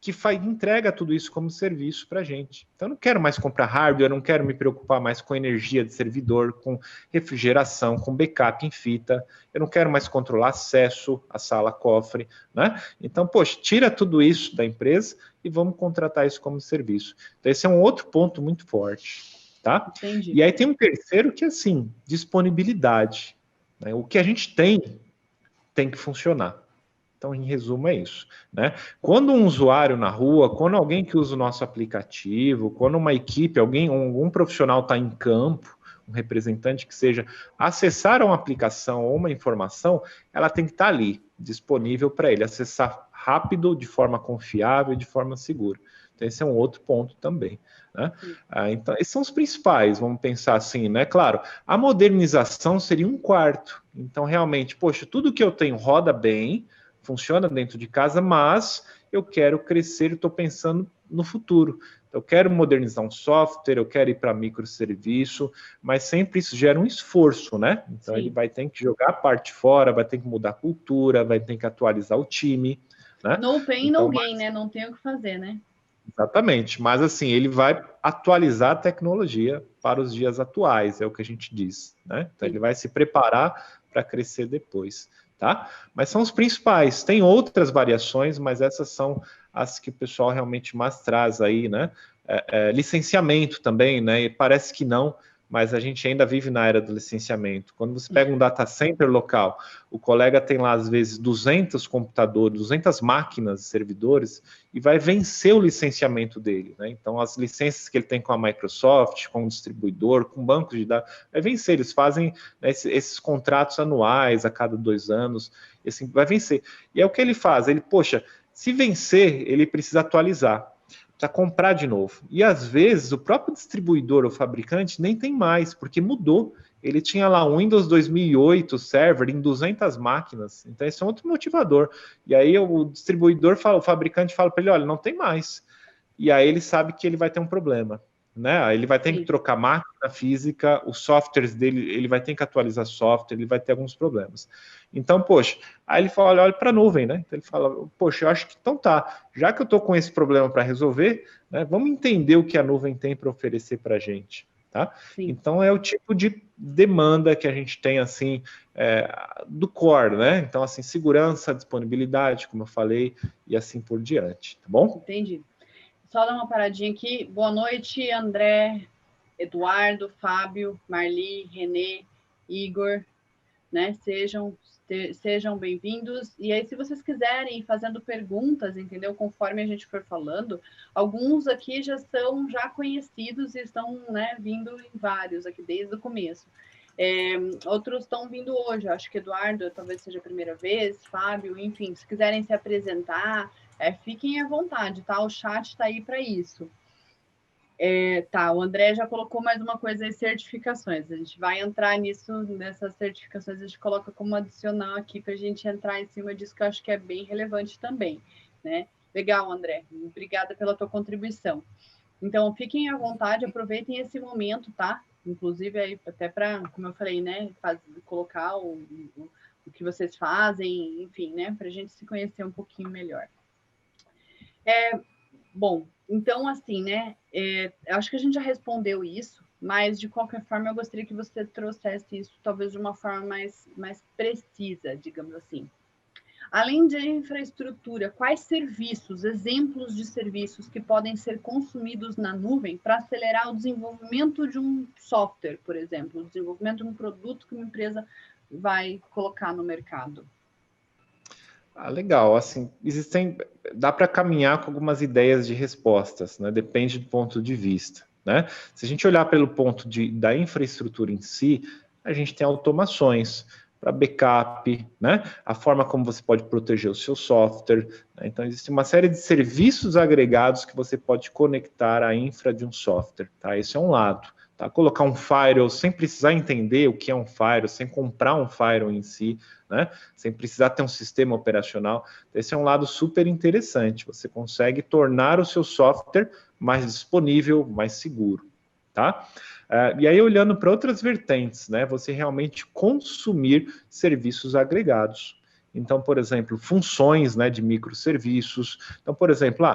que entrega tudo isso como serviço para a gente. Então, eu não quero mais comprar hardware, eu não quero me preocupar mais com energia de servidor, com refrigeração, com backup em fita, eu não quero mais controlar acesso à sala cofre, né? Então, poxa, tira tudo isso da empresa e vamos contratar isso como serviço. Então, esse é um outro ponto muito forte, tá? Entendi. E aí tem um terceiro que é, assim, disponibilidade. Né? O que a gente tem que funcionar. Então, em resumo, é isso. Né? Quando um usuário na rua, quando alguém que usa o nosso aplicativo, quando uma equipe, algum profissional está em campo, um representante que seja, acessar uma aplicação ou uma informação, ela tem que estar ali, disponível para ele, acessar rápido, de forma confiável, de forma segura. Então, esse é um outro ponto também. Né? Então, esses são os principais, vamos pensar assim, né? Claro, a modernização seria um quarto. Então, realmente, poxa, tudo que eu tenho roda bem, funciona dentro de casa, mas eu quero crescer e estou pensando no futuro. Eu quero modernizar um software, eu quero ir para microserviço, mas sempre isso gera um esforço, né? Então, ele vai ter que jogar a parte fora, vai ter que mudar a cultura, vai ter que atualizar o time. Né? No pain, no gain, né? Não tem o que fazer, né? Exatamente, mas assim, ele vai atualizar a tecnologia para os dias atuais, é o que a gente diz, né? Então ele vai se preparar para crescer depois, tá? Mas são os principais, tem outras variações, mas essas são as que o pessoal realmente mais traz aí, né? Licenciamento também, né? E parece que não, mas a gente ainda vive na era do licenciamento. Quando você pega um data center local, o colega tem lá, às vezes, 200 computadores, 200 máquinas, servidores, e vai vencer o licenciamento dele. Né? Então, as licenças que ele tem com a Microsoft, com o distribuidor, com bancos de dados, vai vencer. Eles fazem, né, esses contratos anuais a cada 2 anos, e assim, vai vencer. E é o que ele faz. Ele, poxa, se vencer, ele precisa atualizar. Precisa comprar de novo. E às vezes o próprio distribuidor ou fabricante nem tem mais, porque mudou. ele tinha lá um Windows 2008 server em 200 máquinas. Então, esse é outro motivador. E aí o distribuidor fala, o fabricante fala para ele, olha, não tem mais. E aí ele sabe que ele vai ter um problema, né? Ele vai ter que trocar máquina física, os softwares dele, ele vai ter que atualizar software, ele vai ter alguns problemas. Então, poxa, aí ele fala, olha para a nuvem, né? Então ele fala, poxa, eu acho que então tá, já que eu estou com esse problema para resolver, né, vamos entender o que a nuvem tem para oferecer para a gente. Tá? Então é o tipo de demanda que a gente tem assim do core, né? Então assim, segurança, disponibilidade, como eu falei, e assim por diante, tá bom? Entendi. Só dar uma paradinha aqui. Boa noite, André, Eduardo, Fábio, Marli, Renê, Igor, né? Sejam bem-vindos. E aí, se vocês quiserem ir fazendo perguntas, entendeu? Conforme a gente for falando, alguns aqui já são conhecidos e estão, né, vindo em vários aqui desde o começo. Outros estão vindo hoje. Acho que Eduardo talvez seja a primeira vez, Fábio, enfim, se quiserem se apresentar, fiquem à vontade, tá? O chat está aí para isso. Tá, o André já colocou mais uma coisa aí, certificações. A gente vai entrar nessas certificações, a gente coloca como adicional aqui para a gente entrar em cima disso, que eu acho que é bem relevante também, né? Legal, André. Obrigada pela tua contribuição. Então, fiquem à vontade, aproveitem esse momento, tá? Inclusive, aí, até para, como eu falei, né, colocar o que vocês fazem, enfim, né, para a gente se conhecer um pouquinho melhor. Bom, então, assim, né, acho que a gente já respondeu isso, mas, de qualquer forma, eu gostaria que você trouxesse isso, talvez, de uma forma mais precisa, digamos assim. Além de infraestrutura, quais serviços, exemplos de serviços que podem ser consumidos na nuvem para acelerar o desenvolvimento de um software, por exemplo, o desenvolvimento de um produto que uma empresa vai colocar no mercado? Legal, assim, dá para caminhar com algumas ideias de respostas, né? Depende do ponto de vista, né? Se a gente olhar pelo ponto da infraestrutura em si, a gente tem automações para backup, né? A forma como você pode proteger o seu software, né? Então existe uma série de serviços agregados que você pode conectar à infra de um software, tá? Esse é um lado. Tá? Colocar um firewall sem precisar entender o que é um firewall, sem comprar um firewall em si, né? Sem precisar ter um sistema operacional. Esse é um lado super interessante. Você consegue tornar o seu software mais disponível, mais seguro. Tá? E aí, olhando para outras vertentes, né? Você realmente consumir serviços agregados. Então, por exemplo, funções, né, de microserviços. Então, por exemplo,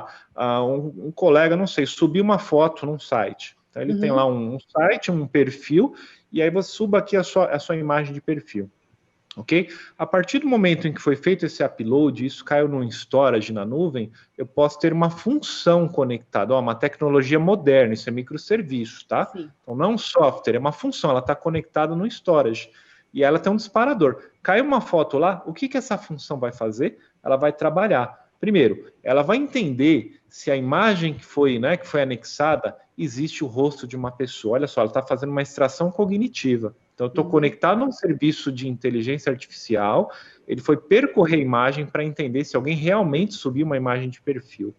um colega, não sei, subiu uma foto num site. Então, ele tem lá um site, um perfil, e aí você suba aqui a sua imagem de perfil. Ok? A partir do momento em que foi feito esse upload, isso caiu num storage na nuvem, eu posso ter uma função conectada, uma tecnologia moderna, isso é microserviço, tá? Sim. Então não é um software, é uma função, ela está conectada no storage. E ela tem um disparador. Caiu uma foto lá, o que essa função vai fazer? Ela vai trabalhar. Primeiro, ela vai entender se a imagem que foi anexada, existe o rosto de uma pessoa. Olha só, ela está fazendo uma extração cognitiva. Então, eu estou conectado a um serviço de inteligência artificial, ele foi percorrer a imagem para entender se alguém realmente subiu uma imagem de perfil.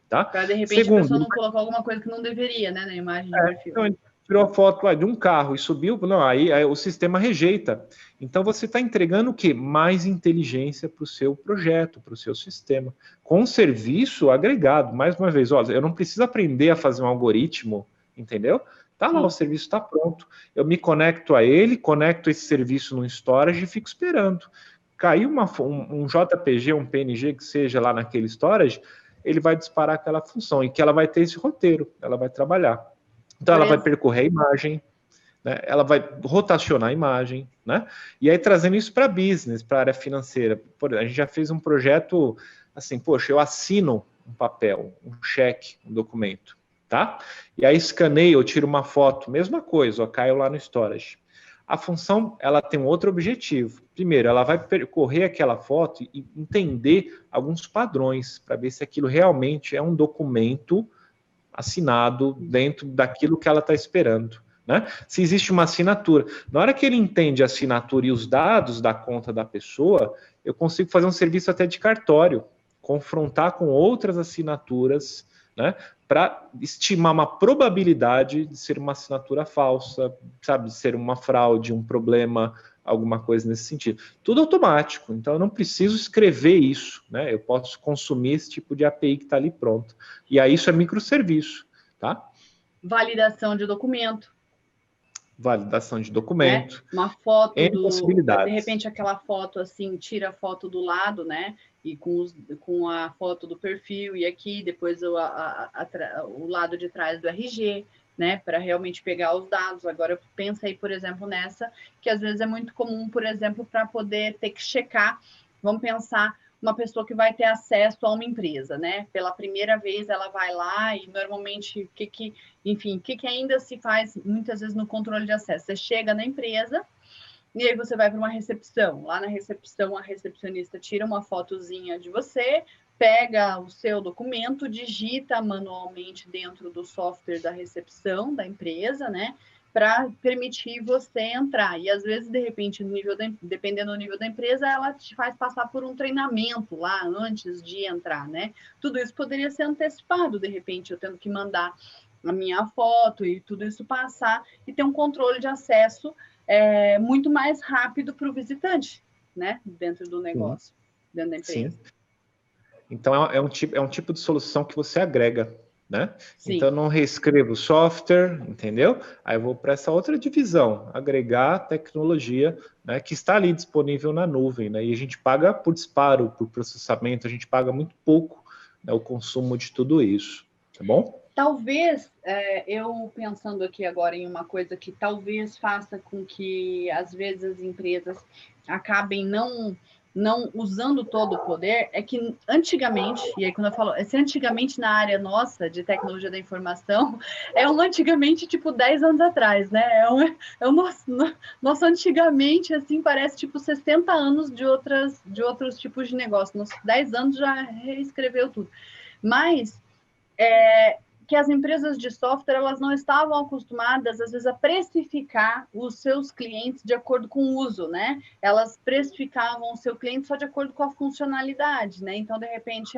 Tá? Para, de repente, a pessoa não colocou alguma coisa que não deveria, né, na imagem de perfil. Então, ele tirou a foto de um carro e subiu, não, aí o sistema rejeita. Então, você está entregando o quê? Mais inteligência para o seu projeto, para o seu sistema. Com serviço agregado. Mais uma vez, olha, eu não preciso aprender a fazer um algoritmo, entendeu? Tá lá, o serviço está pronto. Eu me conecto a ele, conecto esse serviço no storage e fico esperando. Caiu um JPG, um PNG que seja lá naquele storage, ele vai disparar aquela função e que ela vai ter esse roteiro, ela vai trabalhar. Então, ela vai percorrer a imagem, né? Ela vai rotacionar a imagem, né? E aí, trazendo isso para business, para a área financeira. A gente já fez um projeto assim, poxa, eu assino um papel, um cheque, um documento. Tá? E aí escaneio, eu tiro uma foto, mesma coisa, caiu lá no storage. A função, ela tem um outro objetivo. Primeiro, ela vai percorrer aquela foto e entender alguns padrões para ver se aquilo realmente é um documento assinado dentro daquilo que ela está esperando. Né? Se existe uma assinatura. Na hora que ele entende a assinatura e os dados da conta da pessoa, eu consigo fazer um serviço até de cartório, confrontar com outras assinaturas, né, para estimar uma probabilidade de ser uma assinatura falsa, sabe, de ser uma fraude, um problema, alguma coisa nesse sentido. Tudo automático, então eu não preciso escrever isso, né? Eu posso consumir esse tipo de API que está ali pronto. E aí isso é microserviço, tá? Validação de documento. Validação de documento. Né? Uma foto N possibilidades. de repente aquela foto assim, tira a foto do lado, né? E com a foto do perfil e aqui, depois o lado de trás do RG, né? Para realmente pegar os dados. Agora eu pensei, por exemplo, nessa, que às vezes é muito comum, por exemplo, para poder ter que checar, vamos pensar, uma pessoa que vai ter acesso a uma empresa, né? Pela primeira vez ela vai lá e normalmente o que ainda se faz muitas vezes no controle de acesso? Você chega na empresa e aí você vai para uma recepção. Lá na recepção, a recepcionista tira uma fotozinha de você, pega o seu documento, digita manualmente dentro do software da recepção da empresa, né? Para permitir você entrar. E às vezes, de repente, dependendo do nível da empresa, ela te faz passar por um treinamento lá antes de entrar, né? Tudo isso poderia ser antecipado, de repente, eu tendo que mandar a minha foto e tudo isso passar e ter um controle de acesso muito mais rápido para o visitante, né? Dentro do negócio, dentro da empresa. Sim. Então é um tipo de solução que você agrega, né? Sim. Então eu não reescrevo o software, entendeu? Aí eu vou para essa outra divisão, agregar tecnologia, né, que está ali disponível na nuvem, né? E a gente paga por disparo, por processamento, a gente paga muito pouco, né, o consumo de tudo isso, tá bom? Talvez, eu pensando aqui agora em uma coisa que talvez faça com que, às vezes, as empresas acabem não usando todo o poder, é que antigamente, e aí quando eu falo, esse antigamente na área nossa de tecnologia da informação, é um antigamente tipo 10 anos atrás, né? É um nosso antigamente, assim, parece tipo 60 anos de outros tipos de negócio. Nos 10 anos já reescreveu tudo. Mas que as empresas de software elas não estavam acostumadas, às vezes, a precificar os seus clientes de acordo com o uso, né? Elas precificavam o seu cliente só de acordo com a funcionalidade, né? Então, de repente,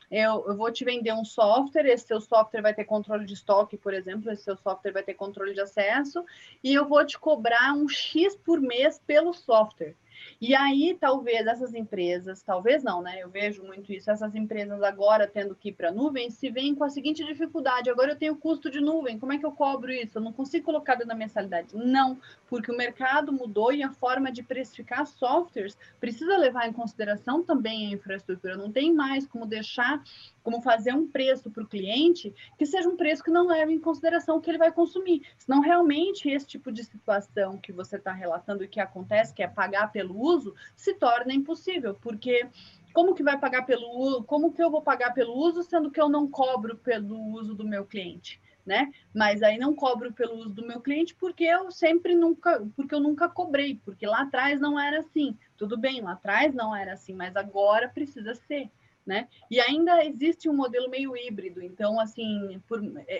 eu vou te vender um software, esse seu software vai ter controle de estoque, por exemplo, esse seu software vai ter controle de acesso, e eu vou te cobrar um X por mês pelo software. E aí, talvez essas empresas, talvez não, né? Eu vejo muito isso, essas empresas agora tendo que ir para a nuvem, se veem com a seguinte dificuldade: agora eu tenho custo de nuvem, como é que eu cobro isso? Eu não consigo colocar dentro da mensalidade. Não, porque o mercado mudou e a forma de precificar softwares precisa levar em consideração também a infraestrutura. Não tem mais como fazer um preço para o cliente que seja um preço que não leve em consideração o que ele vai consumir. Senão, realmente, esse tipo de situação que você está relatando e que acontece, que é pagar pelo uso, se torna impossível, porque como que vai pagar pelo uso? Como que eu vou pagar pelo uso, sendo que eu não cobro pelo uso do meu cliente? Né? Mas aí não cobro pelo uso do meu cliente porque eu nunca cobrei, porque lá atrás não era assim. Tudo bem, lá atrás não era assim, mas agora precisa ser. Né? E ainda existe um modelo meio híbrido, então, assim,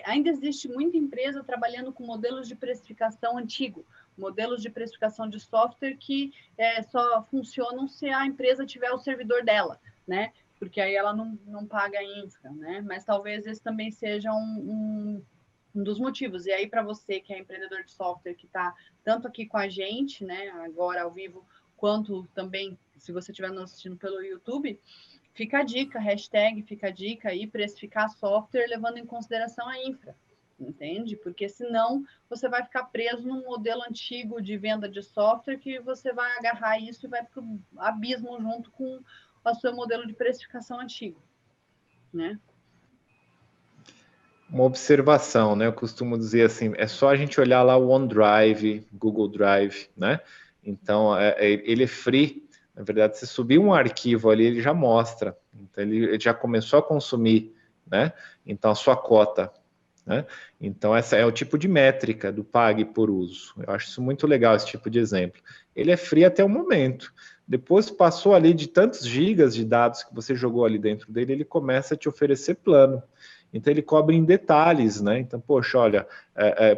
ainda existe muita empresa trabalhando com modelos de precificação antigo, modelos de precificação de software que só funcionam se a empresa tiver o servidor dela, né? Porque aí ela não paga a infra, né? Mas talvez esse também seja um dos motivos. E aí, para você que é empreendedor de software, que está tanto aqui com a gente, né, agora ao vivo, quanto também, se você estiver nos assistindo pelo YouTube, fica a dica, hashtag fica a dica aí, precificar software levando em consideração a infra, entende? Porque senão você vai ficar preso num modelo antigo de venda de software que você vai agarrar isso e vai para o abismo junto com o seu modelo de precificação antigo, né? Uma observação, né? Eu costumo dizer assim, é só a gente olhar lá o OneDrive, Google Drive, né? Então, ele é free. Na verdade, se subir um arquivo ali, ele já mostra. Então, ele já começou a consumir, né? Então, a sua cota, né? Então, essa é o tipo de métrica do pague por uso. Eu acho isso muito legal, esse tipo de exemplo. Ele é free até o momento. Depois passou ali de tantos gigas de dados que você jogou ali dentro dele, ele começa a te oferecer plano. Então ele cobra em detalhes, né? Então, poxa, olha,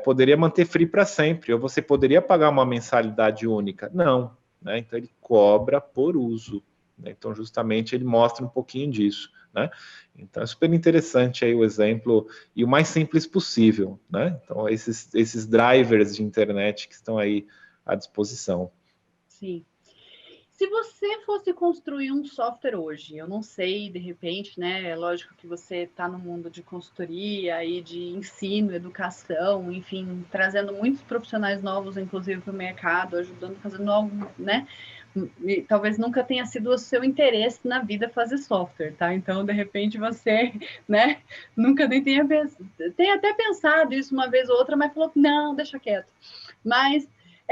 poderia manter free para sempre, ou você poderia pagar uma mensalidade única. Não, né? Então ele cobra por uso, né? Então, justamente, ele mostra um pouquinho disso, né? Então, é super interessante aí o exemplo, e o mais simples possível, né? Então, esses drivers de internet que estão aí à disposição. Sim. Se você fosse construir um software hoje, eu não sei, de repente, né? É lógico que você está no mundo de consultoria e de ensino, educação, enfim, trazendo muitos profissionais novos, inclusive, para o mercado, ajudando, fazendo algo, né? E talvez nunca tenha sido o seu interesse na vida fazer software, tá? Então, de repente, você, né, nunca nem tenha até pensado isso uma vez ou outra, mas falou, não, deixa quieto. Mas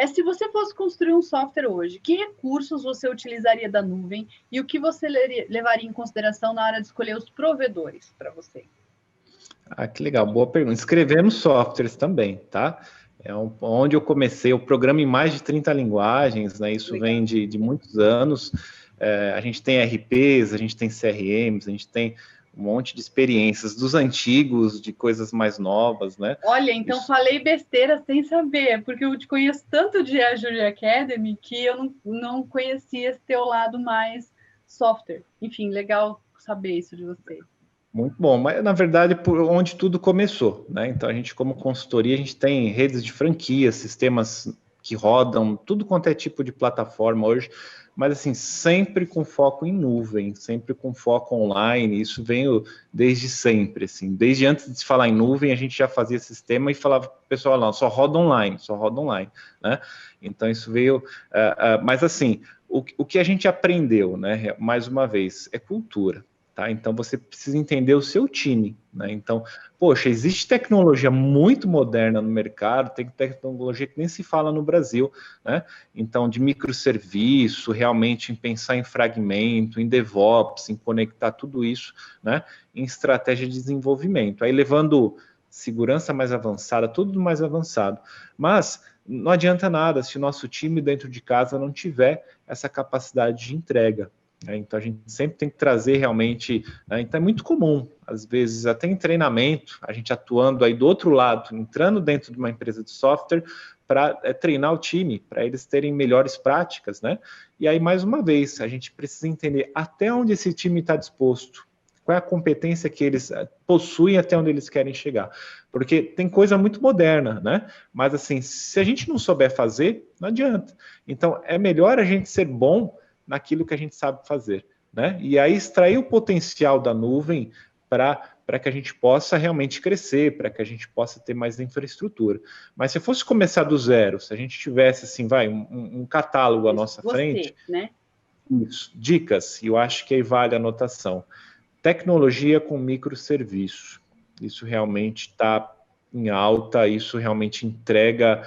se você fosse construir um software hoje, que recursos você utilizaria da nuvem e o que você levaria em consideração na hora de escolher os provedores para você? Ah, que legal, boa pergunta. Escrevendo softwares também, tá? Onde eu comecei, eu programo em mais de 30 linguagens, né? Isso legal. Vem de muitos anos. A gente tem RPs, a gente tem CRMs, a gente tem um monte de experiências dos antigos, de coisas mais novas, né? Olha, então falei besteira sem saber, porque eu te conheço tanto de Azure Academy que eu não conhecia esse teu lado mais software. Enfim, legal saber isso de você. Muito bom, mas na verdade por onde tudo começou, né? Então a gente como consultoria, a gente tem redes de franquias, sistemas que rodam, tudo quanto é tipo de plataforma hoje, mas assim, sempre com foco em nuvem, sempre com foco online, isso veio desde sempre, assim, desde antes de se falar em nuvem, a gente já fazia sistema e falava pro pessoal, não, só roda online, né? Então isso veio, mas assim, o que a gente aprendeu, né, mais uma vez, é cultura. Tá? Então você precisa entender o seu time, né? Então, poxa, existe tecnologia muito moderna no mercado, tem tecnologia que nem se fala no Brasil, né? Então, de microserviço, realmente em pensar em fragmento, em DevOps, em conectar tudo isso, né? Em estratégia de desenvolvimento. Aí levando segurança mais avançada, tudo mais avançado. Mas não adianta nada se o nosso time dentro de casa não tiver essa capacidade de entrega. Então a gente sempre tem que trazer realmente, então é muito comum, às vezes até em treinamento, a gente atuando aí do outro lado, entrando dentro de uma empresa de software para treinar o time, para eles terem melhores práticas, né? E aí, mais uma vez, a gente precisa entender até onde esse time está disposto, qual é a competência que eles possuem até onde eles querem chegar. Porque tem coisa muito moderna, né? Mas assim, se a gente não souber fazer, não adianta. Então, é melhor a gente ser bom naquilo que a gente sabe fazer, né? E aí extrair o potencial da nuvem para que a gente possa realmente crescer, para que a gente possa ter mais infraestrutura. Mas se fosse começar do zero, se a gente tivesse assim, um catálogo à nossa frente, né? Isso, dicas, e eu acho que aí vale a anotação. Tecnologia com microserviço. Isso realmente está em alta, isso realmente entrega,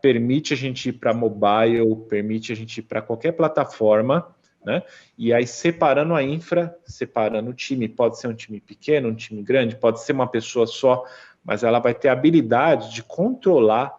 permite a gente ir para mobile, permite a gente ir para qualquer plataforma, né? E aí separando a infra, separando o time, pode ser um time pequeno, um time grande, pode ser uma pessoa só, mas ela vai ter a habilidade de controlar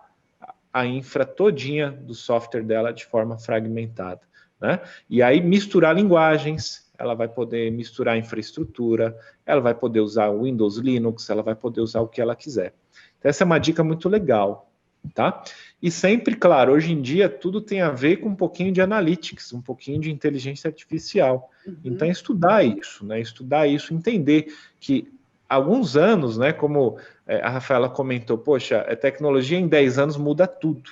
a infra todinha do software dela de forma fragmentada, né? E aí misturar linguagens, ela vai poder misturar infraestrutura, ela vai poder usar Windows, Linux, ela vai poder usar o que ela quiser. Então, essa é uma dica muito legal, tá? E sempre, claro, hoje em dia tudo tem a ver com um pouquinho de analytics, um pouquinho de inteligência artificial. Então, estudar isso, né? Estudar isso, entender que alguns anos, né? Como a Rafaela comentou, poxa, a tecnologia em 10 anos muda tudo.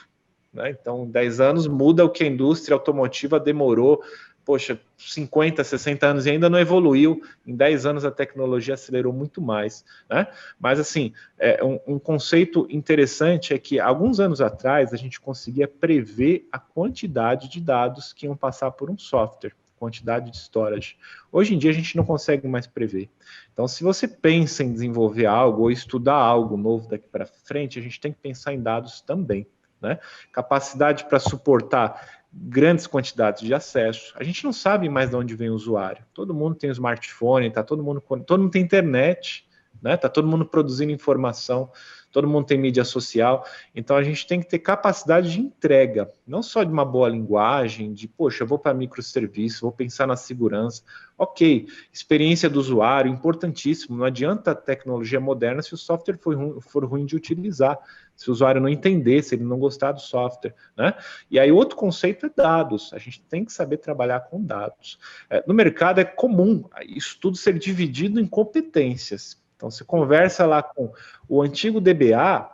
Né? Então, 10 anos muda o que a indústria automotiva demorou, poxa, 50, 60 anos e ainda não evoluiu. Em 10 anos a tecnologia acelerou muito mais. Né? Mas, assim, um conceito interessante é que, alguns anos atrás, a gente conseguia prever a quantidade de dados que iam passar por um software, quantidade de storage. Hoje em dia, a gente não consegue mais prever. Então, se você pensa em desenvolver algo ou estudar algo novo daqui para frente, a gente tem que pensar em dados também. Né? Capacidade para suportar grandes quantidades de acesso. A gente não sabe mais de onde vem o usuário. Todo mundo tem smartphone, todo mundo tem internet, né? Tá todo mundo produzindo informação. todo mundo tem mídia social, então a gente tem que ter capacidade de entrega, não só de uma boa linguagem, de, poxa, eu vou para microserviço, vou pensar na segurança, ok, experiência do usuário, importantíssimo, não adianta a tecnologia moderna se o software for ruim de utilizar, se o usuário não entender, se ele não gostar do software, né? E aí outro conceito é dados, a gente tem que saber trabalhar com dados. No mercado é comum isso tudo ser dividido em competências. Então, você conversa lá com o antigo DBA,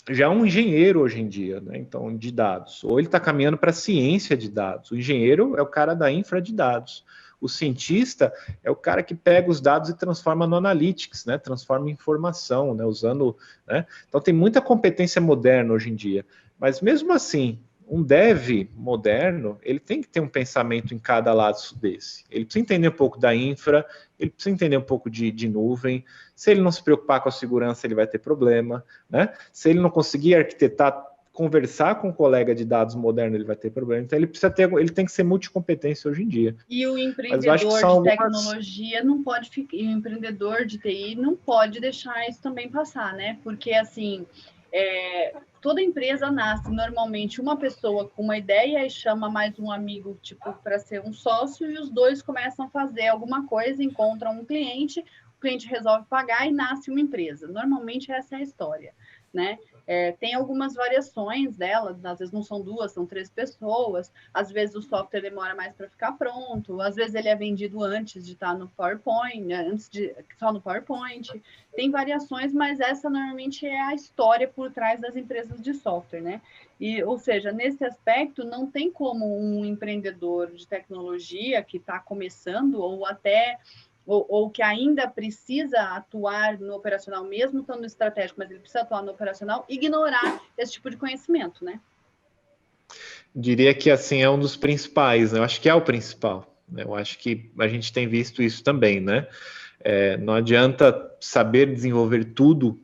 já é um engenheiro hoje em dia, né? Então, de dados. Ou ele está caminhando para a ciência de dados. O engenheiro é o cara da infra de dados. O cientista é o cara que pega os dados e transforma no analytics, né? Transforma em informação, né? Usando, né? Então, tem muita competência moderna hoje em dia. Mas mesmo assim, um dev moderno, ele tem que ter um pensamento em cada lado desse. Ele precisa entender um pouco da infra, ele precisa entender um pouco de nuvem. Se ele não se preocupar com a segurança, ele vai ter problema, né? Se ele não conseguir arquitetar, conversar com um colega de dados moderno, ele vai ter problema. Então ele tem que ser multicompetência hoje em dia. E o Mas eu acho que empreendedor são de algumas... tecnologia não pode ficar, e o empreendedor de TI não pode deixar isso também passar, né? Porque assim, toda empresa nasce normalmente uma pessoa com uma ideia e chama mais um amigo, tipo, para ser um sócio, e os dois começam a fazer alguma coisa, encontram um cliente, o cliente resolve pagar e nasce uma empresa. Normalmente essa é a história, né? Tem algumas variações dela, às vezes não são duas, são três pessoas, às vezes o software demora mais para ficar pronto, às vezes ele é vendido antes de estar no PowerPoint, né? Só no PowerPoint. Tem variações, mas essa normalmente é a história por trás das empresas de software, né? Ou seja, nesse aspecto, não tem como um empreendedor de tecnologia que está começando ou até ou que ainda precisa atuar no operacional, mesmo estando no estratégico, mas ele precisa atuar no operacional, ignorar esse tipo de conhecimento, né? Diria que, assim, é um dos principais, né? Eu acho que é o principal, né? Eu acho que a gente tem visto isso também, né? Não adianta saber desenvolver tudo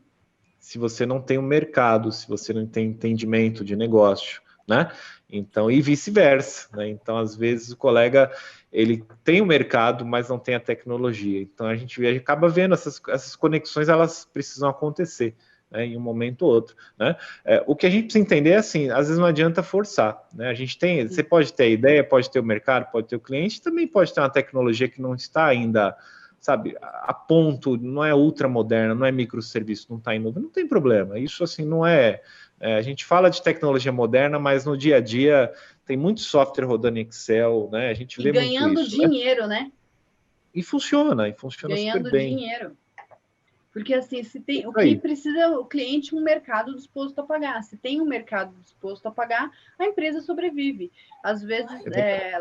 se você não tem um mercado, se você não tem entendimento de negócio, né? Então, e vice-versa, né? Então, às vezes, o colega, ele tem o mercado, mas não tem a tecnologia. Então, a gente acaba vendo essas conexões, elas precisam acontecer, né, em um momento ou outro, né? O que a gente precisa entender é assim, às vezes não adianta forçar, né? Você pode ter a ideia, pode ter o mercado, pode ter o cliente, também pode ter uma tecnologia que não está ainda, sabe, a ponto, não é ultramoderna, não é microserviço, não está em nuvem, não tem problema. Isso, assim, não é... a gente fala de tecnologia moderna, mas no dia a dia tem muito software rodando em Excel, né? A gente vê muito ganhando isso, né? dinheiro, né? E funciona super Ganhando bem. dinheiro. Porque assim, se tem o Isso que aí. precisa o cliente, um mercado disposto a pagar. Se tem um mercado disposto a pagar, a empresa sobrevive. Às vezes,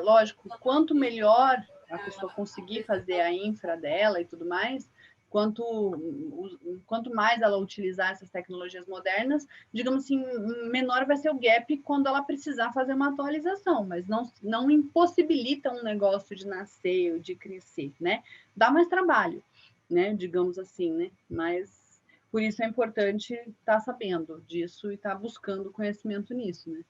lógico, quanto melhor a pessoa conseguir fazer a infra dela e tudo mais, quanto mais ela utilizar essas tecnologias modernas, digamos assim, menor vai ser o gap quando ela precisar fazer uma atualização, mas não impossibilita um negócio de nascer ou de crescer, né? Dá mais trabalho, né? Digamos assim, né? Mas por isso é importante estar sabendo disso e estar buscando conhecimento nisso, né?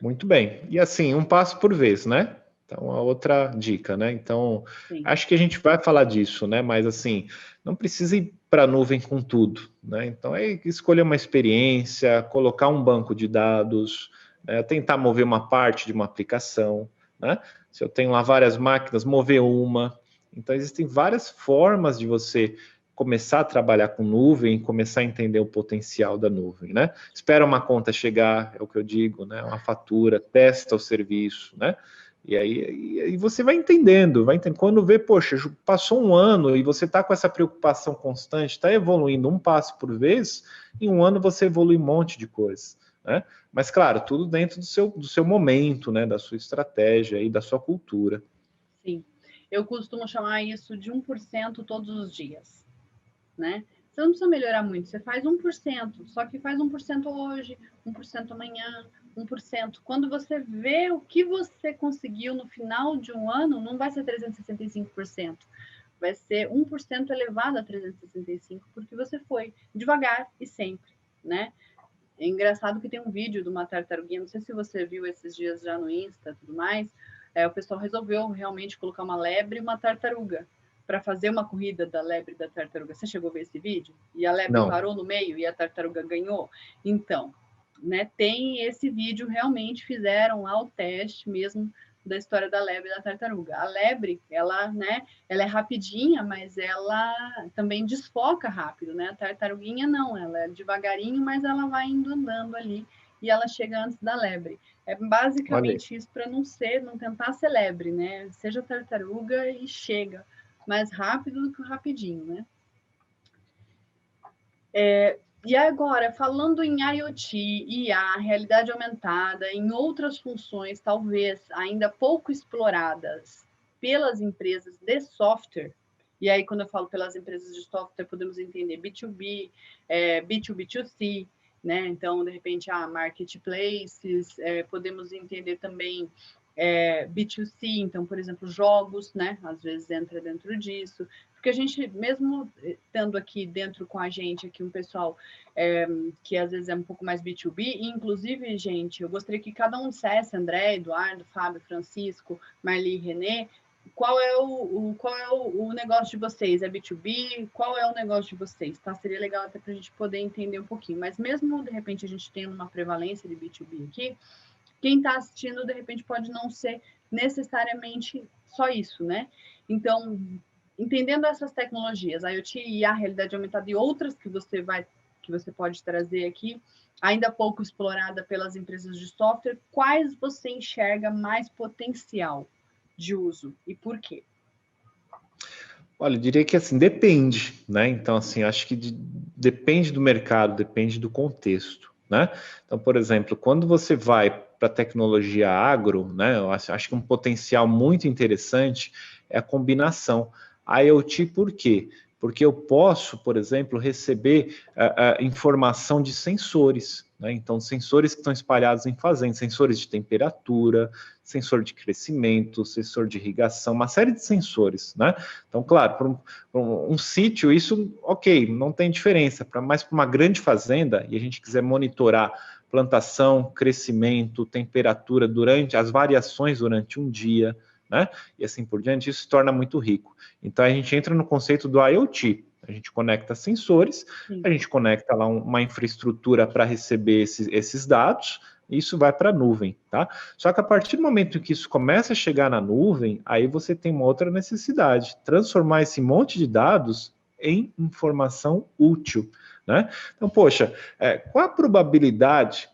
Muito bem. E assim, um passo por vez, né? Então, a outra dica, né? Então, Sim. acho que a gente vai falar disso, né? Mas assim, não precisa ir para a nuvem com tudo, né? Então, é escolher uma experiência, colocar um banco de dados, né? Tentar mover uma parte de uma aplicação, né? Se eu tenho lá várias máquinas, mover uma. Então, existem várias formas de você começar a trabalhar com nuvem, começar a entender o potencial da nuvem, né? Espera uma conta chegar, é o que eu digo, né? Uma fatura, testa o serviço, né? E aí você vai entendendo, vai entendendo. Quando vê, poxa, passou um ano e você está com essa preocupação constante, está evoluindo um passo por vez, em um ano você evolui um monte de coisa, né? Mas, claro, tudo dentro do seu momento, né? Da sua estratégia e da sua cultura. Sim. Eu costumo chamar isso de 1% todos os dias, né? Você não precisa melhorar muito, você faz 1%, só que faz 1% hoje, 1% amanhã, 1%. Quando você vê o que você conseguiu no final de um ano, não vai ser 365%, vai ser 1% elevado a 365, porque você foi devagar e sempre, né? É engraçado que tem um vídeo de uma tartaruguinha, não sei se você viu esses dias já no Insta e tudo mais, o pessoal resolveu realmente colocar uma lebre e uma tartaruga, para fazer uma corrida da lebre e da tartaruga. Você chegou a ver esse vídeo? E a lebre Não. parou no meio e a tartaruga ganhou? Então, né, tem esse vídeo, realmente fizeram lá o teste mesmo da história da lebre e da tartaruga. A lebre, ela, né, ela é rapidinha, mas ela também desfoca rápido, né? A tartaruguinha não, ela é devagarinho, mas ela vai indo andando ali e ela chega antes da lebre. É basicamente isso, para não tentar ser lebre, né? Seja tartaruga e chega mais rápido do que o rapidinho, né? E agora, falando em IoT, IA, realidade aumentada, em outras funções, talvez ainda pouco exploradas pelas empresas de software, e aí quando eu falo pelas empresas de software, podemos entender B2B, B2B2C, né? Então, de repente, marketplaces, podemos entender também B2C, então, por exemplo, jogos, né? Às vezes entra dentro disso, porque a gente, mesmo estando aqui dentro com a gente, aqui um pessoal que às vezes é um pouco mais B2B, e inclusive, gente, eu gostaria que cada um dissesse, André, Eduardo, Fábio, Francisco, Marli, Renê, qual é o negócio de vocês? É B2B? Qual é o negócio de vocês? Tá? Seria legal até para a gente poder entender um pouquinho, mas mesmo, de repente, a gente tendo uma prevalência de B2B aqui, quem está assistindo, de repente, pode não ser necessariamente só isso, né? Então, entendendo essas tecnologias, a IoT e a realidade aumentada e outras que você pode trazer aqui, ainda pouco explorada pelas empresas de software, quais você enxerga mais potencial de uso e por quê? Olha, eu diria que assim, depende, né? Então, assim, acho que depende do mercado, depende do contexto, né? Então, por exemplo, quando você vai para a tecnologia agro, né? Eu acho que um potencial muito interessante é a combinação. IoT, por quê? Porque eu posso, por exemplo, receber informação de sensores, né? Então, sensores que estão espalhados em fazendas, sensores de temperatura, sensor de crescimento, sensor de irrigação, uma série de sensores, né? Então, claro, para um sítio, isso, ok, não tem diferença, mas para uma grande fazenda, e a gente quiser monitorar plantação, crescimento, temperatura durante as variações durante um dia, né? E assim por diante, isso se torna muito rico. Então a gente entra no conceito do IoT. A gente conecta sensores, a gente conecta lá uma infraestrutura para receber esses dados, e isso vai para a nuvem, tá? Só que a partir do momento que isso começa a chegar na nuvem, aí você tem uma outra necessidade, transformar esse monte de dados em informação útil, né? Então, poxa, qual a probabilidade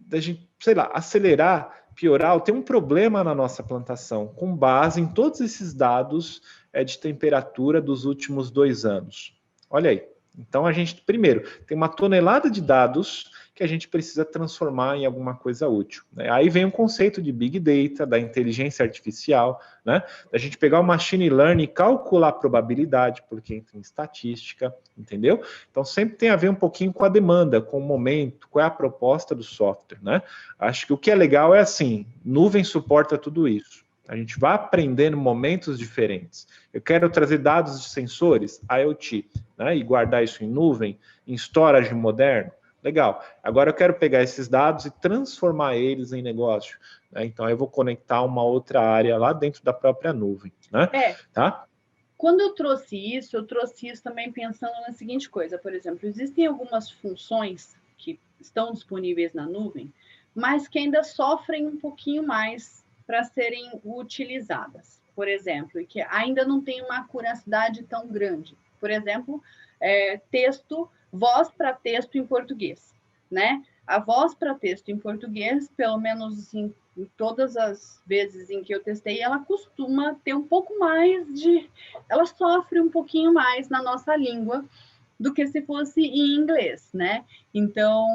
da gente, sei lá, acelerar, piorar ou ter um problema na nossa plantação com base em todos esses dados de temperatura dos últimos 2 anos? Olha aí. Então, a gente, primeiro, tem uma tonelada de dados que a gente precisa transformar em alguma coisa útil, né? Aí vem o conceito de Big Data, da inteligência artificial, né? Da gente pegar o machine learning e calcular a probabilidade, porque entra em estatística, entendeu? Então, sempre tem a ver um pouquinho com a demanda, com o momento, qual é a proposta do software, né? Acho que o que é legal é assim, nuvem suporta tudo isso. A gente vai aprendendo momentos diferentes. Eu quero trazer dados de sensores, IoT, né, e guardar isso em nuvem, em storage moderno. Legal. Agora eu quero pegar esses dados e transformar eles em negócio, né? Então eu vou conectar uma outra área lá dentro da própria nuvem, né? Tá? Quando eu trouxe isso também pensando na seguinte coisa, por exemplo, existem algumas funções que estão disponíveis na nuvem, mas que ainda sofrem um pouquinho mais para serem utilizadas. Por exemplo, e que ainda não tem uma acuracidade tão grande. Por exemplo, voz para texto em português, né? A voz para texto em português, pelo menos assim, em todas as vezes em que eu testei, ela costuma ter um pouco mais de... Ela sofre um pouquinho mais na nossa língua do que se fosse em inglês, né? Então,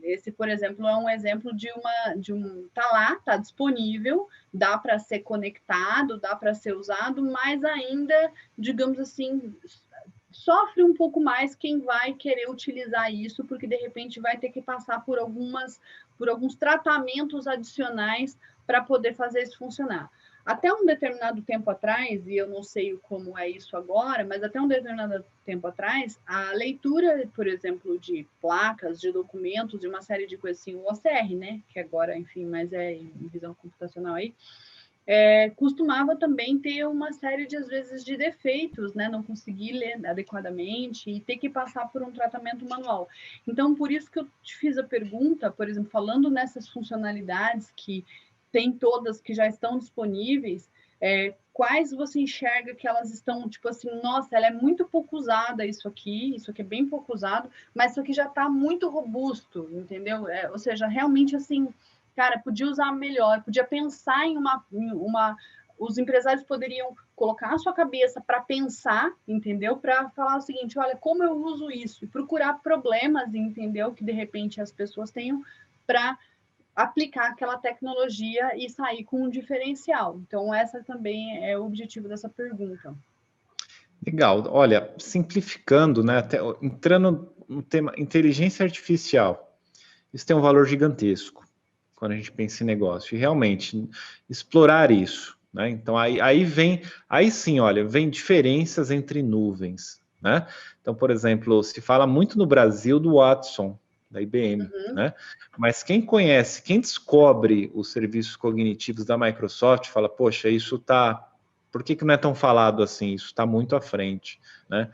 esse, por exemplo, é um exemplo tá lá, tá disponível, dá para ser conectado, dá para ser usado, mas ainda, digamos assim, sofre um pouco mais quem vai querer utilizar isso, porque de repente vai ter que passar por alguns tratamentos adicionais para poder fazer isso funcionar. Até um determinado tempo atrás, e eu não sei como é isso agora, mas até um determinado tempo atrás, a leitura, por exemplo, de placas, de documentos, de uma série de coisas assim, o OCR, né, que agora, enfim, mas é em visão computacional aí, costumava também ter uma série de, às vezes, de defeitos, né? Não conseguir ler adequadamente e ter que passar por um tratamento manual. Então, por isso que eu te fiz a pergunta, por exemplo, falando nessas funcionalidades que tem todas que já estão disponíveis, quais você enxerga que elas estão, tipo assim, nossa, ela é muito pouco usada, isso aqui é bem pouco usado, mas isso aqui já está muito robusto, entendeu? Ou seja, realmente, assim, cara, podia usar melhor, podia pensar em uma os empresários poderiam colocar a sua cabeça para pensar, entendeu? Para falar o seguinte, olha, como eu uso isso? E procurar problemas, entendeu? Que de repente as pessoas tenham para aplicar aquela tecnologia e sair com um diferencial. Então, essa também é o objetivo dessa pergunta. Legal. Olha, simplificando, né, até entrando no tema inteligência artificial, isso tem um valor gigantesco quando a gente pensa em negócio. E realmente, explorar isso, né? Então, aí sim, olha, vem diferenças entre nuvens, né? Então, por exemplo, se fala muito no Brasil do Watson, da IBM, né? Mas quem conhece, quem descobre os serviços cognitivos da Microsoft, fala, poxa, isso tá... Por que não é tão falado assim? Isso está muito à frente, né?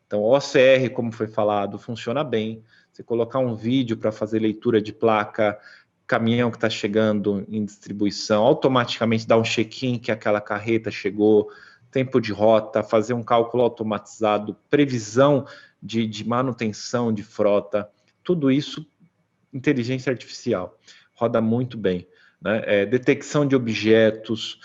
Então, o OCR, como foi falado, funciona bem. Você colocar um vídeo para fazer leitura de placa, caminhão que está chegando em distribuição, automaticamente dá um check-in que aquela carreta chegou, tempo de rota, fazer um cálculo automatizado, previsão de manutenção de frota, tudo isso, inteligência artificial, roda muito bem, né? Detecção de objetos,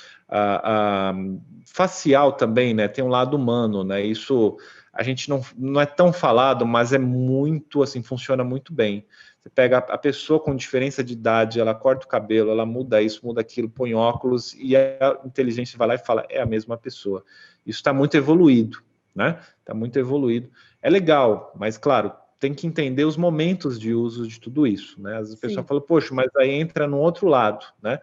facial também, né? Tem um lado humano, né? Isso a gente não é tão falado, mas é muito, assim, funciona muito bem. Você pega a pessoa com diferença de idade, ela corta o cabelo, ela muda isso, muda aquilo, põe óculos, e a inteligência vai lá e fala, é a mesma pessoa. Isso está muito evoluído, né? Está muito evoluído. É legal, mas, claro, tem que entender os momentos de uso de tudo isso, né? Às vezes a pessoa fala, poxa, mas aí entra no outro lado, né?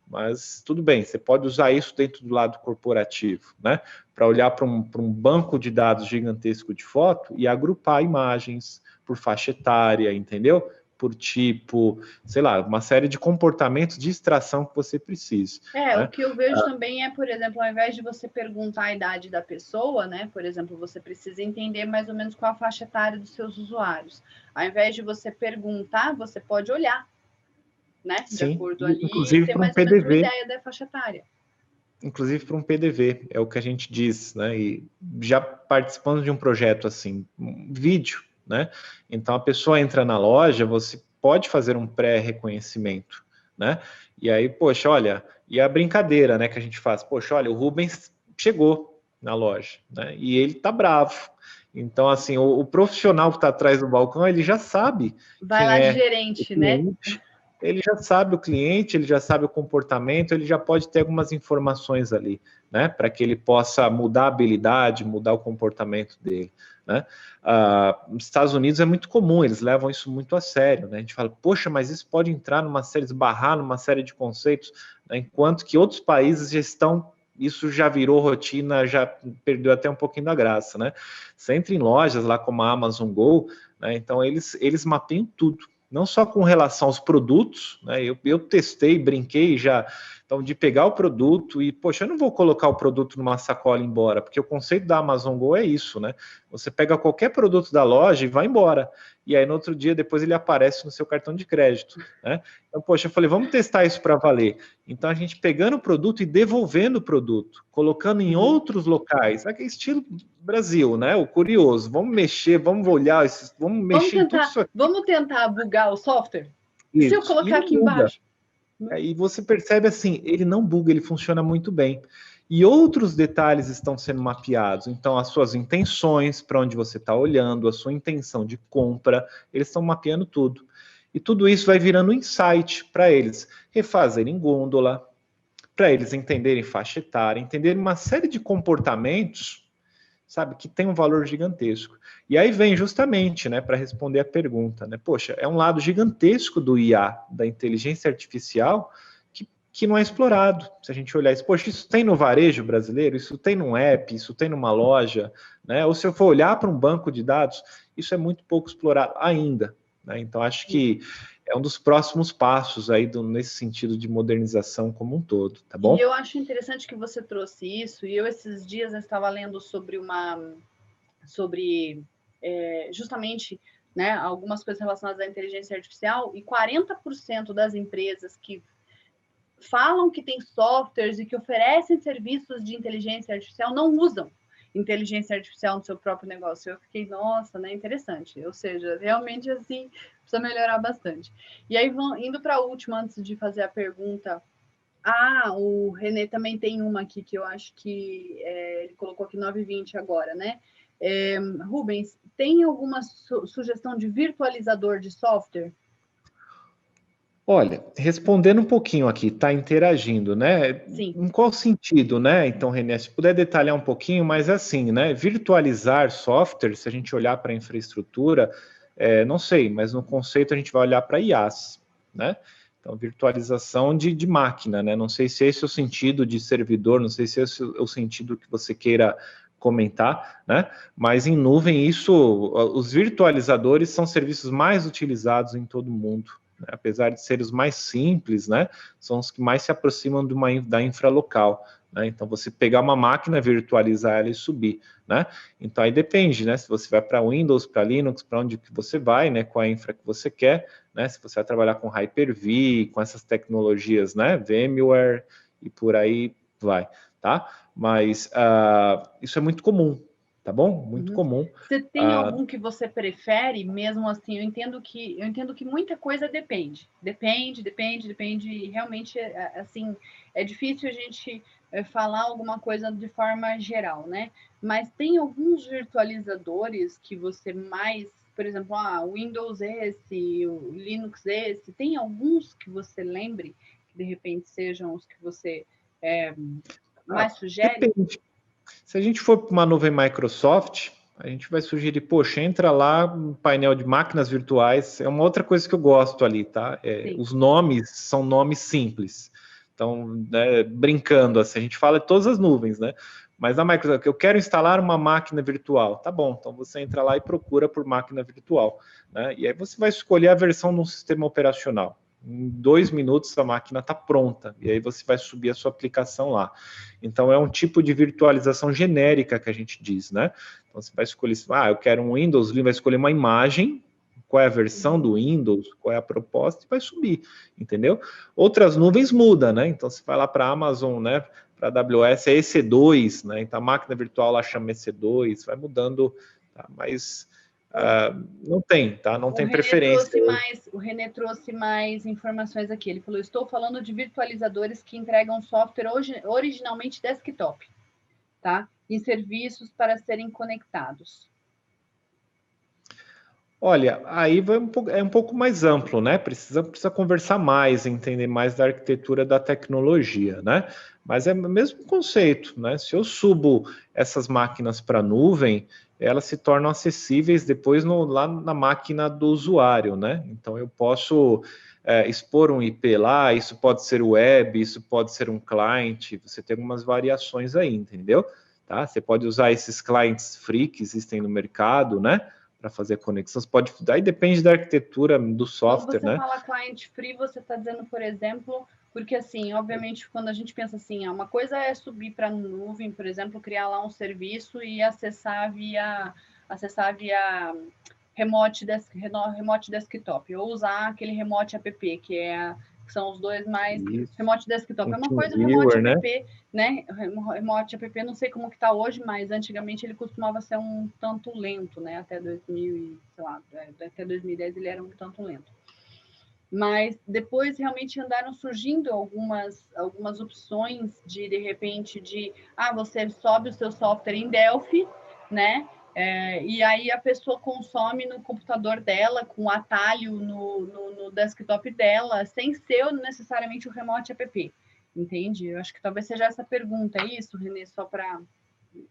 Mas tudo bem, você pode usar isso dentro do lado corporativo, né? Para olhar para um banco de dados gigantesco de foto e agrupar imagens por faixa etária, entendeu? Por tipo, sei lá, uma série de comportamentos de extração que você precisa. Né? O que eu vejo também é, por exemplo, ao invés de você perguntar a idade da pessoa, né? Por exemplo, você precisa entender mais ou menos qual a faixa etária dos seus usuários. Ao invés de você perguntar, você pode olhar, né? De Sim, acordo ali e inclusive ter para um mais ou menos uma PDV. ideia da faixa etária. Inclusive para um PDV, é o que a gente diz, né? E já participando de um projeto assim, um vídeo, né? Então a pessoa entra na loja, você pode fazer um pré-reconhecimento, né? E aí, poxa, olha, e a brincadeira, né, que a gente faz, poxa, olha, o Rubens chegou na loja, né? E ele tá bravo. Então, assim, o profissional que está atrás do balcão, ele já sabe Vai quem lá de é o gerente, né? cliente, ele já sabe o cliente, ele já sabe o comportamento, ele já pode ter algumas informações ali, né, para que ele possa mudar a habilidade, mudar o comportamento dele, né. Nos Estados Unidos é muito comum, eles levam isso muito a sério, né, a gente fala, poxa, mas isso pode entrar numa série, esbarrar numa série de conceitos, né, enquanto que outros países já estão, isso já virou rotina, já perdeu até um pouquinho da graça, né. Você entra em lojas lá como a Amazon Go, né, então eles mapeiam tudo, não só com relação aos produtos, né? Eu testei, brinquei já, então de pegar o produto e, poxa, eu não vou colocar o produto numa sacola e ir embora, porque o conceito da Amazon Go é isso, né? Você pega qualquer produto da loja e vai embora. E aí no outro dia, depois ele aparece no seu cartão de crédito, né? Então, poxa, eu falei, vamos testar isso para valer. Então a gente pegando o produto e devolvendo o produto, colocando em outros locais, é estilo Brasil, né? O curioso, vamos mexer, vamos olhar, vamos mexer em tudo isso aqui. Vamos tentar bugar o software? Isso. Se eu colocar aqui embaixo? E você percebe assim, ele não buga, ele funciona muito bem. E outros detalhes estão sendo mapeados. Então, as suas intenções, para onde você está olhando, a sua intenção de compra, eles estão mapeando tudo. E tudo isso vai virando um insight para eles refazerem gôndola, para eles entenderem faixa etária, entenderem uma série de comportamentos, sabe, que tem um valor gigantesco. E aí vem justamente, né, para responder a pergunta, né, poxa, é um lado gigantesco do IA, da inteligência artificial, que não é explorado. Se a gente olhar isso, poxa, isso tem no varejo brasileiro, isso tem num app, isso tem numa loja, né, ou se eu for olhar para um banco de dados, isso é muito pouco explorado ainda, né, então acho que é um dos próximos passos aí nesse sentido de modernização como um todo, tá bom? E eu acho interessante que você trouxe isso, e eu esses dias eu estava lendo sobre justamente, né, algumas coisas relacionadas à inteligência artificial, e 40% das empresas que falam que tem softwares e que oferecem serviços de inteligência artificial não usam inteligência artificial no seu próprio negócio. Eu fiquei, nossa, né, interessante. Ou seja, realmente assim precisa melhorar bastante. E aí, indo para a última, antes de fazer a pergunta. O Renê também tem uma aqui que eu acho que ele colocou aqui 9h20 agora, né? Rubens, tem alguma sugestão de virtualizador de software? Olha, respondendo um pouquinho aqui, está interagindo, né? Sim. Em qual sentido, né? Então, René, se puder detalhar um pouquinho, mas assim, né? Virtualizar software, se a gente olhar para a infraestrutura, não sei, mas no conceito a gente vai olhar para IaaS, né? Então, virtualização de máquina, né? Não sei se esse é o sentido de servidor, não sei se esse é o sentido que você queira comentar, né? Mas em nuvem, os virtualizadores são serviços mais utilizados em todo o mundo. Apesar de serem os mais simples, né, são os que mais se aproximam da infra local. Né? Então, você pegar uma máquina, virtualizar ela e subir. Né? Então, aí depende, né? Se você vai para Windows, para Linux, para onde que você vai, né? Qual a infra que você quer, né? Se você vai trabalhar com Hyper-V, com essas tecnologias, né? VMware e por aí vai, tá? Mas isso é muito comum, tá bom? Muito comum. Você tem algum que você prefere? Mesmo assim, eu entendo que muita coisa depende. Depende. Realmente, assim, é difícil a gente falar alguma coisa de forma geral, né? Mas tem alguns virtualizadores que você mais, por exemplo, o Windows esse, o Linux esse, tem alguns que você lembre que de repente sejam os que você mais sugere? Depende. Se a gente for para uma nuvem Microsoft, a gente vai sugerir, poxa, entra lá no painel de máquinas virtuais, é uma outra coisa que eu gosto ali, tá? Os nomes são nomes simples. Então, né, brincando, assim, a gente fala de todas as nuvens, né? Mas na Microsoft, eu quero instalar uma máquina virtual. Tá bom, então você entra lá e procura por máquina virtual. Né? E aí você vai escolher a versão de um sistema operacional. Em 2 minutos a máquina está pronta, e aí você vai subir a sua aplicação lá. Então é um tipo de virtualização genérica que a gente diz, né? Então você vai escolher, eu quero um Windows, vai escolher uma imagem, qual é a versão do Windows, qual é a proposta, e vai subir, entendeu? Outras nuvens mudam, né? Então você vai lá para a Amazon, né? Para a AWS é EC2, né? Então a máquina virtual lá chama EC2, vai mudando, tá? Mas não tem, tá? Não tem preferência. O René trouxe mais informações aqui. Ele falou: estou falando de virtualizadores que entregam software originalmente desktop, tá? E serviços para serem conectados. Olha, aí é um pouco mais amplo, né? Precisa conversar mais, entender mais da arquitetura da tecnologia, né? Mas é o mesmo conceito, né? Se eu subo essas máquinas para a nuvem, elas se tornam acessíveis depois lá na máquina do usuário, né? Então eu posso expor um IP lá, isso pode ser web, isso pode ser um client, você tem algumas variações aí, entendeu? Tá? Você pode usar esses clients free que existem no mercado, né? Para fazer conexões, aí depende da arquitetura do software, né? Quando você fala client free, você está dizendo, por exemplo, porque assim, obviamente, quando a gente pensa assim, uma coisa é subir para a nuvem, por exemplo, criar lá um serviço e acessar via remote desktop, ou usar aquele remote app, que são os dois mais. Isso. Remote desktop é uma coisa, o remote app, né? Remote app, não sei como que está hoje, mas antigamente ele costumava ser um tanto lento, né? Até 2010 ele era um tanto lento. Mas depois realmente andaram surgindo algumas opções de repente, você sobe o seu software em Delphi, né? E aí a pessoa consome no computador dela, com atalho no desktop dela, sem ser necessariamente o remote app, entende? Eu acho que talvez seja essa pergunta, é isso, Renê? Só para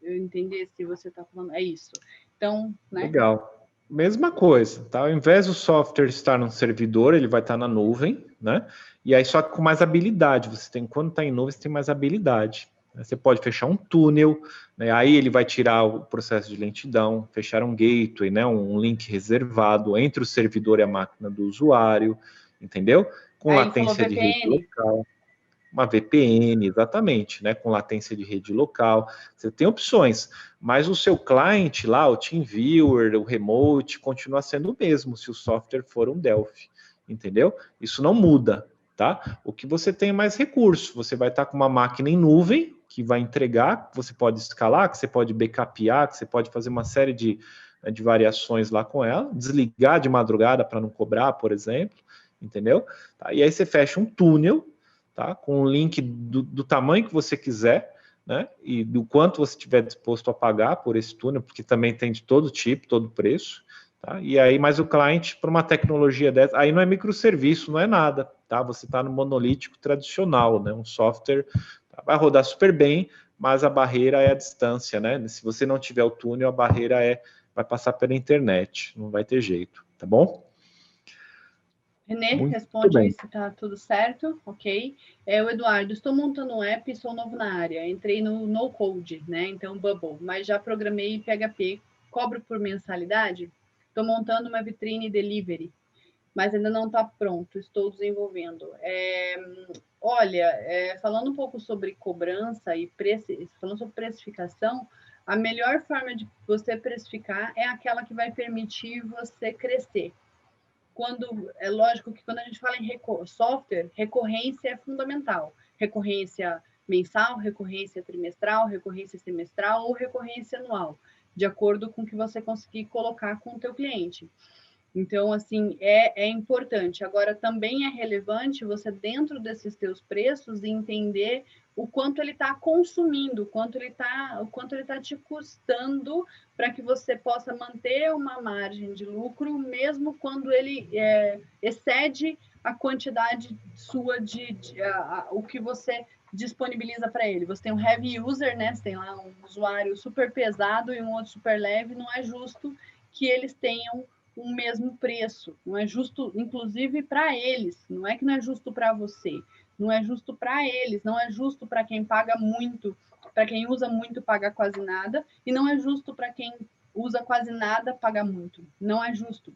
eu entender se você está falando, é isso. Então, né? Legal. Mesma coisa, tá? Ao invés do software estar no servidor, ele vai estar na nuvem, né? E aí só que com mais habilidade. Quando está em nuvem, você tem mais habilidade. Você pode fechar um túnel, né? Aí ele vai tirar o processo de lentidão, fechar um gateway, né? Um link reservado entre o servidor e a máquina do usuário. entendeu? Com Aí ele falou latência de rede VPN. local. Uma VPN, exatamente, né? Com latência de rede local. Você tem opções, mas o seu cliente lá, o TeamViewer, o Remote, continua sendo o mesmo se o software for um Delphi, entendeu? Isso não muda, tá? O que você tem é mais recurso. Você vai estar com uma máquina em nuvem que vai entregar, que você pode escalar, que você pode backupear, que você pode fazer uma série de variações lá com ela, desligar de madrugada para não cobrar, por exemplo, entendeu? Tá? E aí você fecha um túnel, tá? Com um link do tamanho que você quiser, né? E do quanto você estiver disposto a pagar por esse túnel, porque também tem de todo tipo, todo preço, tá? E aí, mais o cliente, para uma tecnologia dessa, aí não é microserviço, não é nada, tá? Você está no monolítico tradicional, né? Um software tá? Vai rodar super bem, mas a barreira é a distância, né? Se você não tiver o túnel, a barreira vai passar pela internet, não vai ter jeito, tá bom? Renê, Muito responde aí bem. se tá tudo certo, ok? O Eduardo, estou montando um app e sou novo na área. Entrei no No Code, né? Então, Bubble, mas já programei em PHP. Cobro por mensalidade? Estou montando uma vitrine delivery, mas ainda não está pronto. Estou desenvolvendo. Olha, falando um pouco sobre cobrança e falando sobre precificação, a melhor forma de você precificar é aquela que vai permitir você crescer. É lógico que quando a gente fala em software, recorrência é fundamental. Recorrência mensal, recorrência trimestral, recorrência semestral ou recorrência anual, de acordo com o que você conseguir colocar com o teu cliente. Então, assim, é importante. Agora, também é relevante você, dentro desses teus preços, entender o quanto ele está consumindo, o quanto ele está te custando para que você possa manter uma margem de lucro, mesmo quando ele excede a quantidade sua o que você disponibiliza para ele. Você tem um heavy user, né? Você tem lá um usuário super pesado e um outro super leve, não é justo que eles tenham o mesmo preço. Não é justo, inclusive, para eles. Não é que não é justo para você. Não é justo para eles. Não é justo para quem paga muito. Para quem usa muito, paga quase nada. E não é justo para quem usa quase nada, paga muito. Não é justo.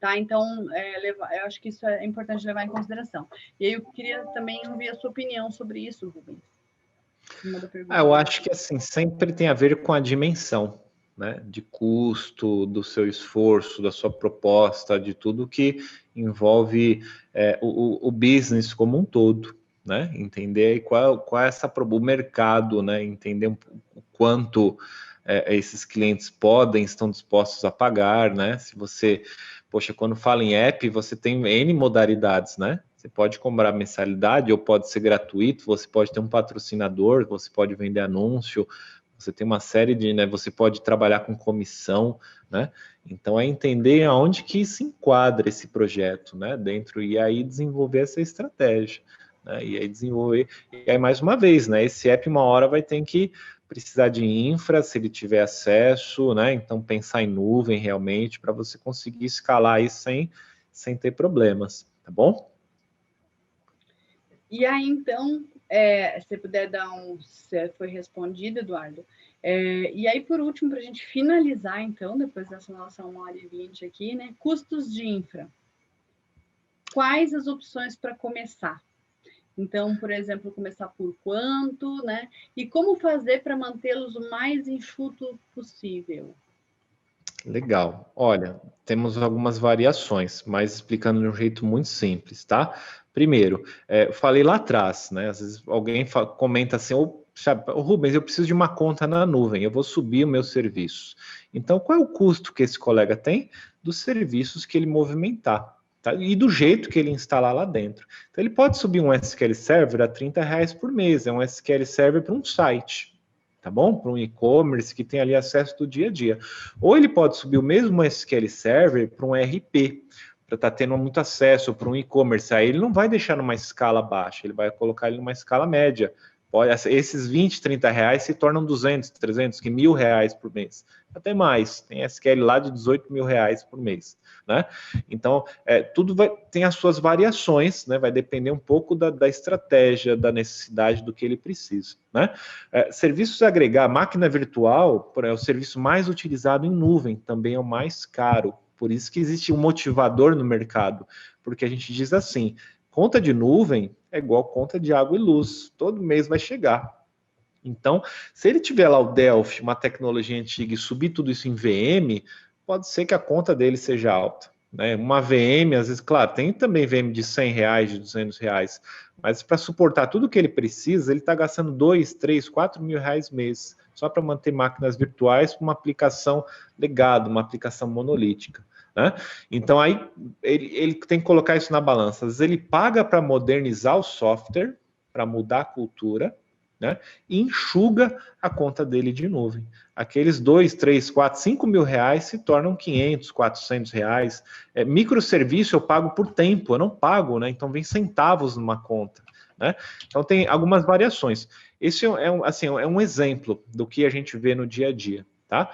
Tá? Então, eu acho que isso é importante levar em consideração. E aí eu queria também ouvir a sua opinião sobre isso, Rubens. Eu acho que assim sempre tem a ver com a dimensão, né, de custo, do seu esforço, da sua proposta, de tudo que envolve o business como um todo, né? Entender qual é o mercado, né? Entender o quanto esses clientes estão dispostos a pagar, né? Se você, poxa, quando fala em app, você tem N modalidades, né? Você pode cobrar mensalidade ou pode ser gratuito, você pode ter um patrocinador, você pode vender anúncio, você tem uma série de, né? Você pode trabalhar com comissão, né? Então é entender aonde que se enquadra esse projeto, né? Dentro e aí desenvolver essa estratégia, né? E aí desenvolver e aí mais uma vez, né? Esse app uma hora vai ter que precisar de infra, se ele tiver acesso, né? Então pensar em nuvem realmente para você conseguir escalar isso sem ter problemas, tá bom? E aí, então, se puder dar se foi respondido, Eduardo. E aí, por último, para a gente finalizar, então, depois dessa nossa 1h20 aqui, né? Custos de infra. Quais as opções para começar? Então, por exemplo, começar por quanto, né? E como fazer para mantê-los o mais enxuto possível? Legal. Olha, temos algumas variações, mas explicando de um jeito muito simples, tá? Primeiro, eu falei lá atrás, né? Às vezes alguém comenta assim, Rubens, eu preciso de uma conta na nuvem, eu vou subir o meu serviço. Então, qual é o custo que esse colega tem dos serviços que ele movimentar? Tá? E do jeito que ele instalar lá dentro. Então, ele pode subir um SQL Server a R$ 30 por mês, é um SQL Server para um site, tá bom? Para um e-commerce que tem ali acesso do dia a dia. Ou ele pode subir o mesmo SQL Server para um RP, para estar tendo muito acesso para um e-commerce. Aí ele não vai deixar numa escala baixa, ele vai colocar ele numa escala média. Esses 20, 30 reais se tornam 200, 300, que R$ 1.000 por mês. Até mais, tem SQL lá de 18 mil reais por mês, né? Então, tudo tem as suas variações, né? Vai depender um pouco da estratégia, da necessidade do que ele precisa, né? Serviços a agregar, máquina virtual é o serviço mais utilizado em nuvem, também é o mais caro, Por isso que existe um motivador no mercado, porque a gente diz assim, conta de nuvem é igual conta de água e luz, todo mês vai chegar. Então, se ele tiver lá o Delphi, uma tecnologia antiga, e subir tudo isso em VM, pode ser que a conta dele seja alta. Né? Uma VM, às vezes, claro, tem também VM de R$100, de R$200, mas para suportar tudo que ele precisa, ele está gastando 2, 3, 4 mil reais mês, só para manter máquinas virtuais para uma aplicação legado, uma aplicação monolítica. Né? Então, aí ele tem que colocar isso na balança. Às vezes ele paga para modernizar o software, para mudar a cultura, né? E enxuga a conta dele de nuvem. Aqueles 2, 3, 4, 5 mil reais se tornam 500, 400 reais. Microserviço eu pago por tempo, eu não pago, né? Então vem centavos numa conta. Né? Então tem algumas variações. Esse é um exemplo do que a gente vê no dia a dia. Tá?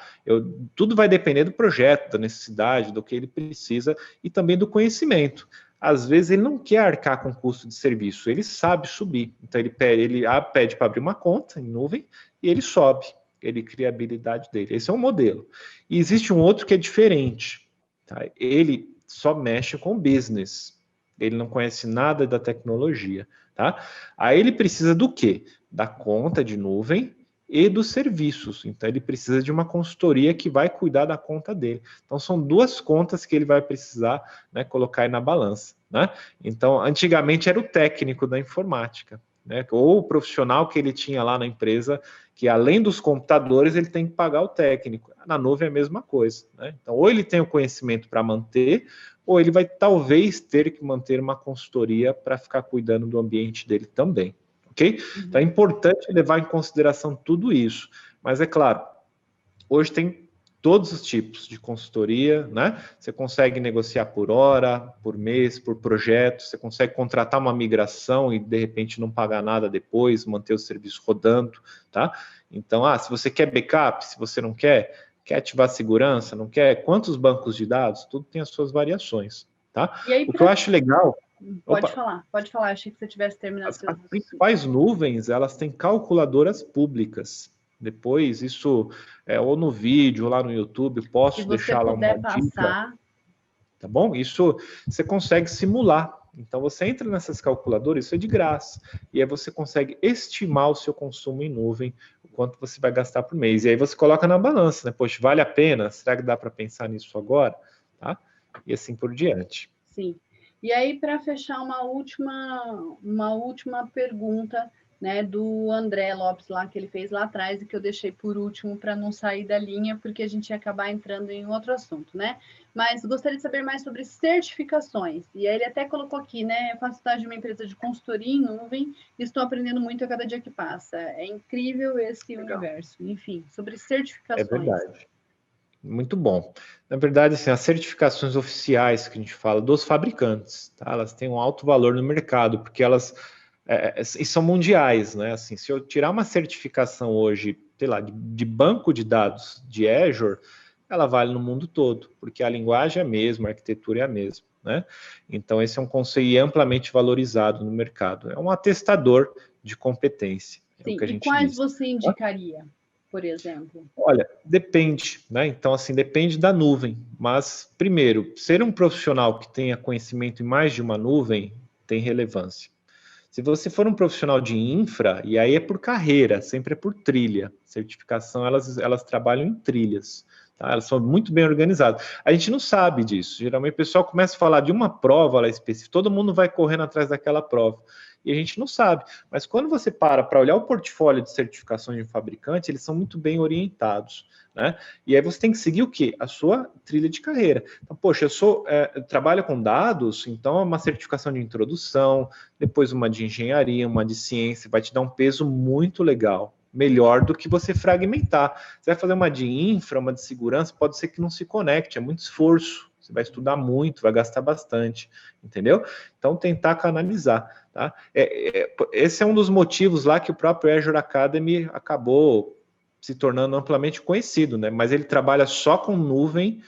Tudo vai depender do projeto, da necessidade, do que ele precisa e também do conhecimento. Às vezes ele não quer arcar com custo de serviço, ele sabe subir. Então ele pede para abrir uma conta em nuvem e ele sobe, ele cria a habilidade dele. Esse é um modelo. E existe um outro que é diferente. Tá? Ele só mexe com business. Ele não conhece nada da tecnologia. Tá? Aí ele precisa do quê? Da conta de nuvem e dos serviços. Então, ele precisa de uma consultoria que vai cuidar da conta dele. Então, são duas contas que ele vai precisar, né, colocar aí na balança. Né? Então, antigamente era o técnico da informática, né, ou o profissional que ele tinha lá na empresa, que além dos computadores, ele tem que pagar o técnico. Na nuvem é a mesma coisa. Né? Então, ou ele tem o conhecimento para manter, ou ele vai talvez ter que manter uma consultoria para ficar cuidando do ambiente dele também. Okay? Então é importante levar em consideração tudo isso. Mas é claro, hoje tem todos os tipos de consultoria, né? Você consegue negociar por hora, por mês, por projeto, você consegue contratar uma migração e de repente não pagar nada depois, manter o serviço rodando, tá? Então, se você quer backup, se você não quer ativar segurança, não quer, quantos bancos de dados, tudo tem as suas variações, tá? E aí, o que eu acho legal... Pode falar, achei que você tivesse terminado. As principais nuvens, elas têm calculadoras públicas. Depois, isso ou no vídeo, ou lá no YouTube, posso deixar lá uma dica. Tá bom? Isso você consegue simular. Então, você entra nessas calculadoras, isso é de graça. E aí você consegue estimar o seu consumo em nuvem, o quanto você vai gastar por mês. E aí você coloca na balança, né? Poxa, vale a pena? Será que dá para pensar nisso agora? Tá? E assim por diante. Sim. E aí, para fechar, uma última pergunta, né, do André Lopes, lá que ele fez lá atrás, e que eu deixei por último para não sair da linha, porque a gente ia acabar entrando em outro assunto, né? Mas gostaria de saber mais sobre certificações. E aí ele até colocou aqui, né? Eu faço estágio de uma empresa de consultoria em nuvem e estou aprendendo muito a cada dia que passa. É incrível esse universo. Enfim, sobre certificações. É verdade. Muito bom. Na verdade, assim, as certificações oficiais que a gente fala dos fabricantes, tá? Elas têm um alto valor no mercado, porque elas são mundiais, né? Assim, se eu tirar uma certificação hoje, sei lá, de banco de dados de Azure, ela vale no mundo todo, porque a linguagem é a mesma, a arquitetura é a mesma, né? Então, esse é um conceito amplamente valorizado no mercado. É um atestador de competência. Sim, e quais você indicaria? Por exemplo? Olha, depende, né? Então, assim, depende da nuvem. Mas, primeiro, ser um profissional que tenha conhecimento em mais de uma nuvem tem relevância. Se você for um profissional de infra, e aí é por carreira, sempre é por trilha. Certificação, elas trabalham em trilhas. Tá? Elas são muito bem organizadas. A gente não sabe disso. Geralmente o pessoal começa a falar de uma prova lá específica, todo mundo vai correndo atrás daquela prova. E a gente não sabe. Mas quando você para olhar o portfólio de certificações de um fabricante, eles são muito bem orientados. Né? E aí você tem que seguir o quê? A sua trilha de carreira. Então, poxa, eu trabalho com dados, então é uma certificação de introdução, depois uma de engenharia, uma de ciência, vai te dar um peso muito legal. Melhor do que você fragmentar. Você vai fazer uma de infra, uma de segurança, pode ser que não se conecte, é muito esforço. Você vai estudar muito, vai gastar bastante, entendeu? Então, tentar canalizar, tá? Esse é um dos motivos lá que o próprio Azure Academy acabou se tornando amplamente conhecido, né? Mas ele trabalha só com nuvem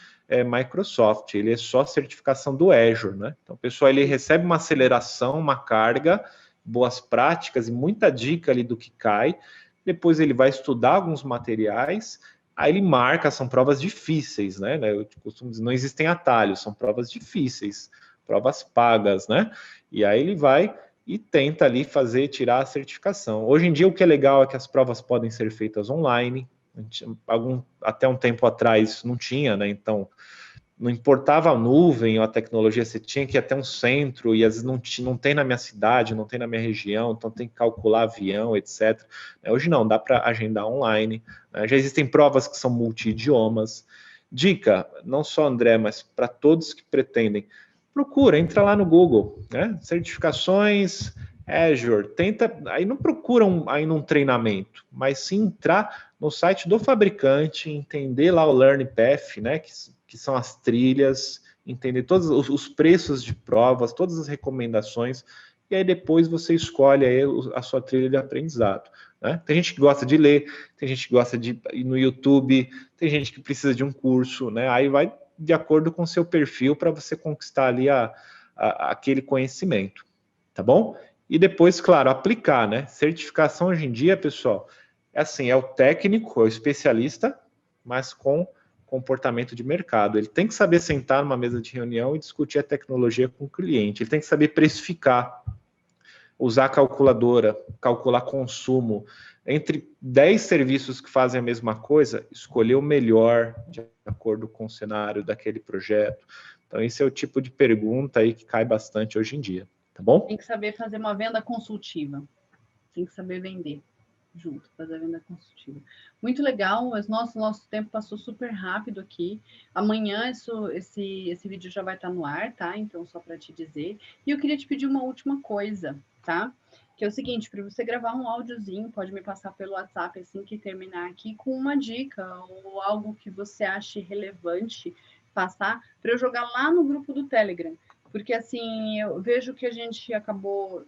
Microsoft, ele é só certificação do Azure, né? Então, o pessoal, ele recebe uma aceleração, uma carga, boas práticas e muita dica ali do que cai, depois ele vai estudar alguns materiais, Aí ele marca, são provas difíceis, né? Eu costumo dizer, não existem atalhos, são provas difíceis, provas pagas, né? E aí ele vai e tenta ali tirar a certificação. Hoje em dia o que é legal é que as provas podem ser feitas online. Até um tempo atrás não tinha, né? Então não importava a nuvem ou a tecnologia, você tinha que ir até um centro, e às vezes não tem na minha cidade, não tem na minha região, então tem que calcular avião, etc. Hoje não, dá para agendar online. Já existem provas que são multi-idiomas. Dica, não só André, mas para todos que pretendem, procura, entra lá no Google, né? Certificações, Azure, tenta, aí não procuram aí num treinamento, mas sim entrar no site do fabricante, entender lá o Learn Path, né? Que são as trilhas, entender todos os preços de provas, todas as recomendações, e aí depois você escolhe aí a sua trilha de aprendizado. Né? Tem gente que gosta de ler, tem gente que gosta de ir no YouTube, tem gente que precisa de um curso, né? Aí vai de acordo com o seu perfil para você conquistar ali aquele conhecimento, tá bom? E depois, claro, aplicar, né? Certificação hoje em dia, pessoal, é assim, é o técnico, é o especialista, mas com comportamento de mercado. Ele tem que saber sentar numa mesa de reunião e discutir a tecnologia com o cliente. Ele tem que saber precificar, usar calculadora, calcular consumo. Entre 10 serviços que fazem a mesma coisa, escolher o melhor de acordo com o cenário daquele projeto. Então, esse é o tipo de pergunta aí que cai bastante hoje em dia, tá bom? Tem que saber fazer uma venda consultiva. Tem que saber vender junto, fazer a venda consultiva. Muito legal, mas nosso tempo passou super rápido aqui. Amanhã esse vídeo já vai estar no ar, tá? Então, só para te dizer. E eu queria te pedir uma última coisa, tá? Que é o seguinte, para você gravar um áudiozinho, pode me passar pelo WhatsApp assim que terminar aqui, com uma dica ou algo que você ache relevante passar, para eu jogar lá no grupo do Telegram. Porque assim, eu vejo que a gente acabou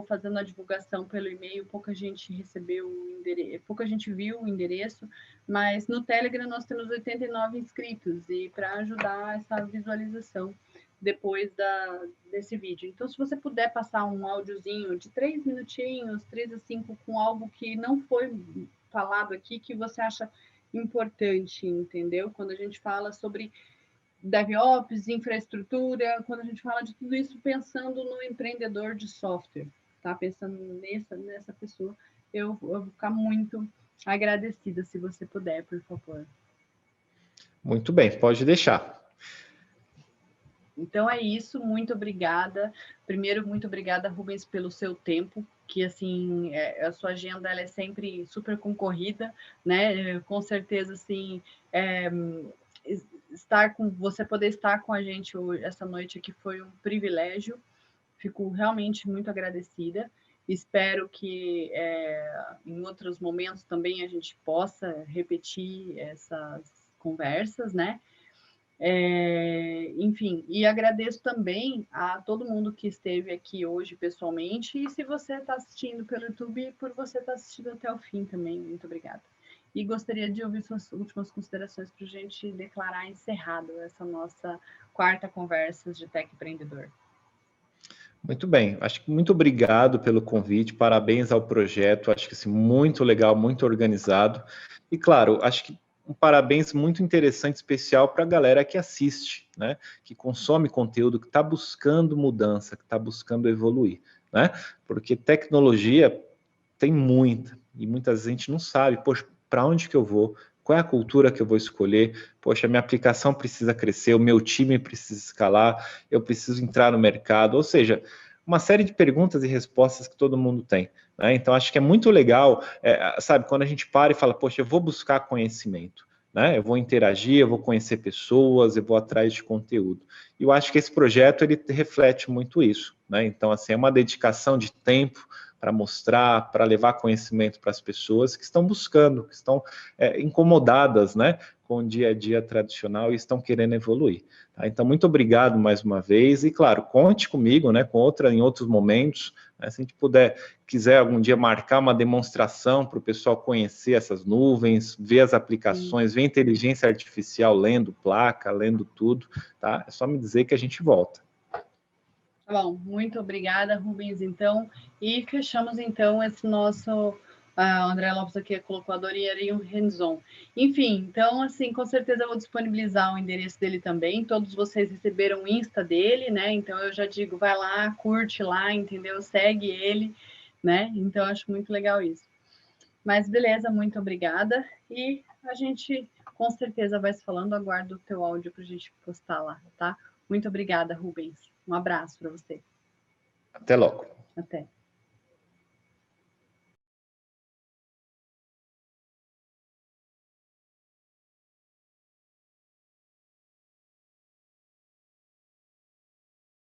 fazendo a divulgação pelo e-mail, pouca gente recebeu o endereço, pouca gente viu o endereço, mas no Telegram nós temos 89 inscritos, e para ajudar essa visualização depois desse vídeo. Então, se você puder passar um áudiozinho de 3 minutinhos, 3 a 5, com algo que não foi falado aqui, que você acha importante, entendeu? Quando a gente fala sobre DevOps, infraestrutura, quando a gente fala de tudo isso pensando no empreendedor de software, tá? Pensando nessa pessoa, eu vou ficar muito agradecida se você puder, por favor. Muito bem, pode deixar. Então é isso, muito obrigada. Primeiro, muito obrigada, Rubens, pelo seu tempo, que assim, a sua agenda ela é sempre super concorrida, né? Com certeza, assim, você poder estar com a gente hoje, essa noite aqui foi um privilégio. Fico realmente muito agradecida. Espero que em outros momentos também a gente possa repetir essas conversas, né? Enfim, e agradeço também a todo mundo que esteve aqui hoje pessoalmente, e se você está assistindo pelo YouTube, por você estar assistindo até o fim também, muito obrigada. E gostaria de ouvir suas últimas considerações para a gente declarar encerrado essa nossa quarta conversa de Tech Empreendedor. Muito bem, acho que muito obrigado pelo convite, parabéns ao projeto, acho que assim, muito legal, muito organizado, e claro, acho que um parabéns muito interessante, especial para a galera que assiste, né, que consome conteúdo, que está buscando mudança, que está buscando evoluir, né, porque tecnologia tem muita, e muitas vezes a gente não sabe, poxa, para onde que eu vou, qual é a cultura que eu vou escolher, poxa, minha aplicação precisa crescer, o meu time precisa escalar, eu preciso entrar no mercado, ou seja, uma série de perguntas e respostas que todo mundo tem. Né? Então, acho que é muito legal, sabe, quando a gente para e fala, poxa, eu vou buscar conhecimento, né? Eu vou interagir, eu vou conhecer pessoas, eu vou atrás de conteúdo. E eu acho que esse projeto, ele reflete muito isso. Né? Então, assim, é uma dedicação de tempo, para mostrar, para levar conhecimento para as pessoas que estão buscando, que estão incomodadas, né, com o dia a dia tradicional e estão querendo evoluir. Tá? Então, muito obrigado mais uma vez e, claro, conte comigo, né, em outros momentos, né, se a gente quiser algum dia marcar uma demonstração para o pessoal conhecer essas nuvens, ver as aplicações, ver inteligência artificial lendo placa, lendo tudo, tá? É só me dizer que a gente volta. Tá bom, muito obrigada, Rubens, então. E fechamos, então, esse nosso A André Lopes aqui colocou, adoraria um hands-on. Enfim, então, assim, com certeza eu vou disponibilizar o endereço dele também. Todos vocês receberam o Insta dele, né? Então, eu já digo, vai lá, curte lá, entendeu? Segue ele, né? Então, eu acho muito legal isso. Mas, beleza, muito obrigada. E a gente, com certeza, vai se falando. Aguardo o teu áudio para a gente postar lá, tá? Muito obrigada, Rubens. Um abraço para você. Até logo. Até.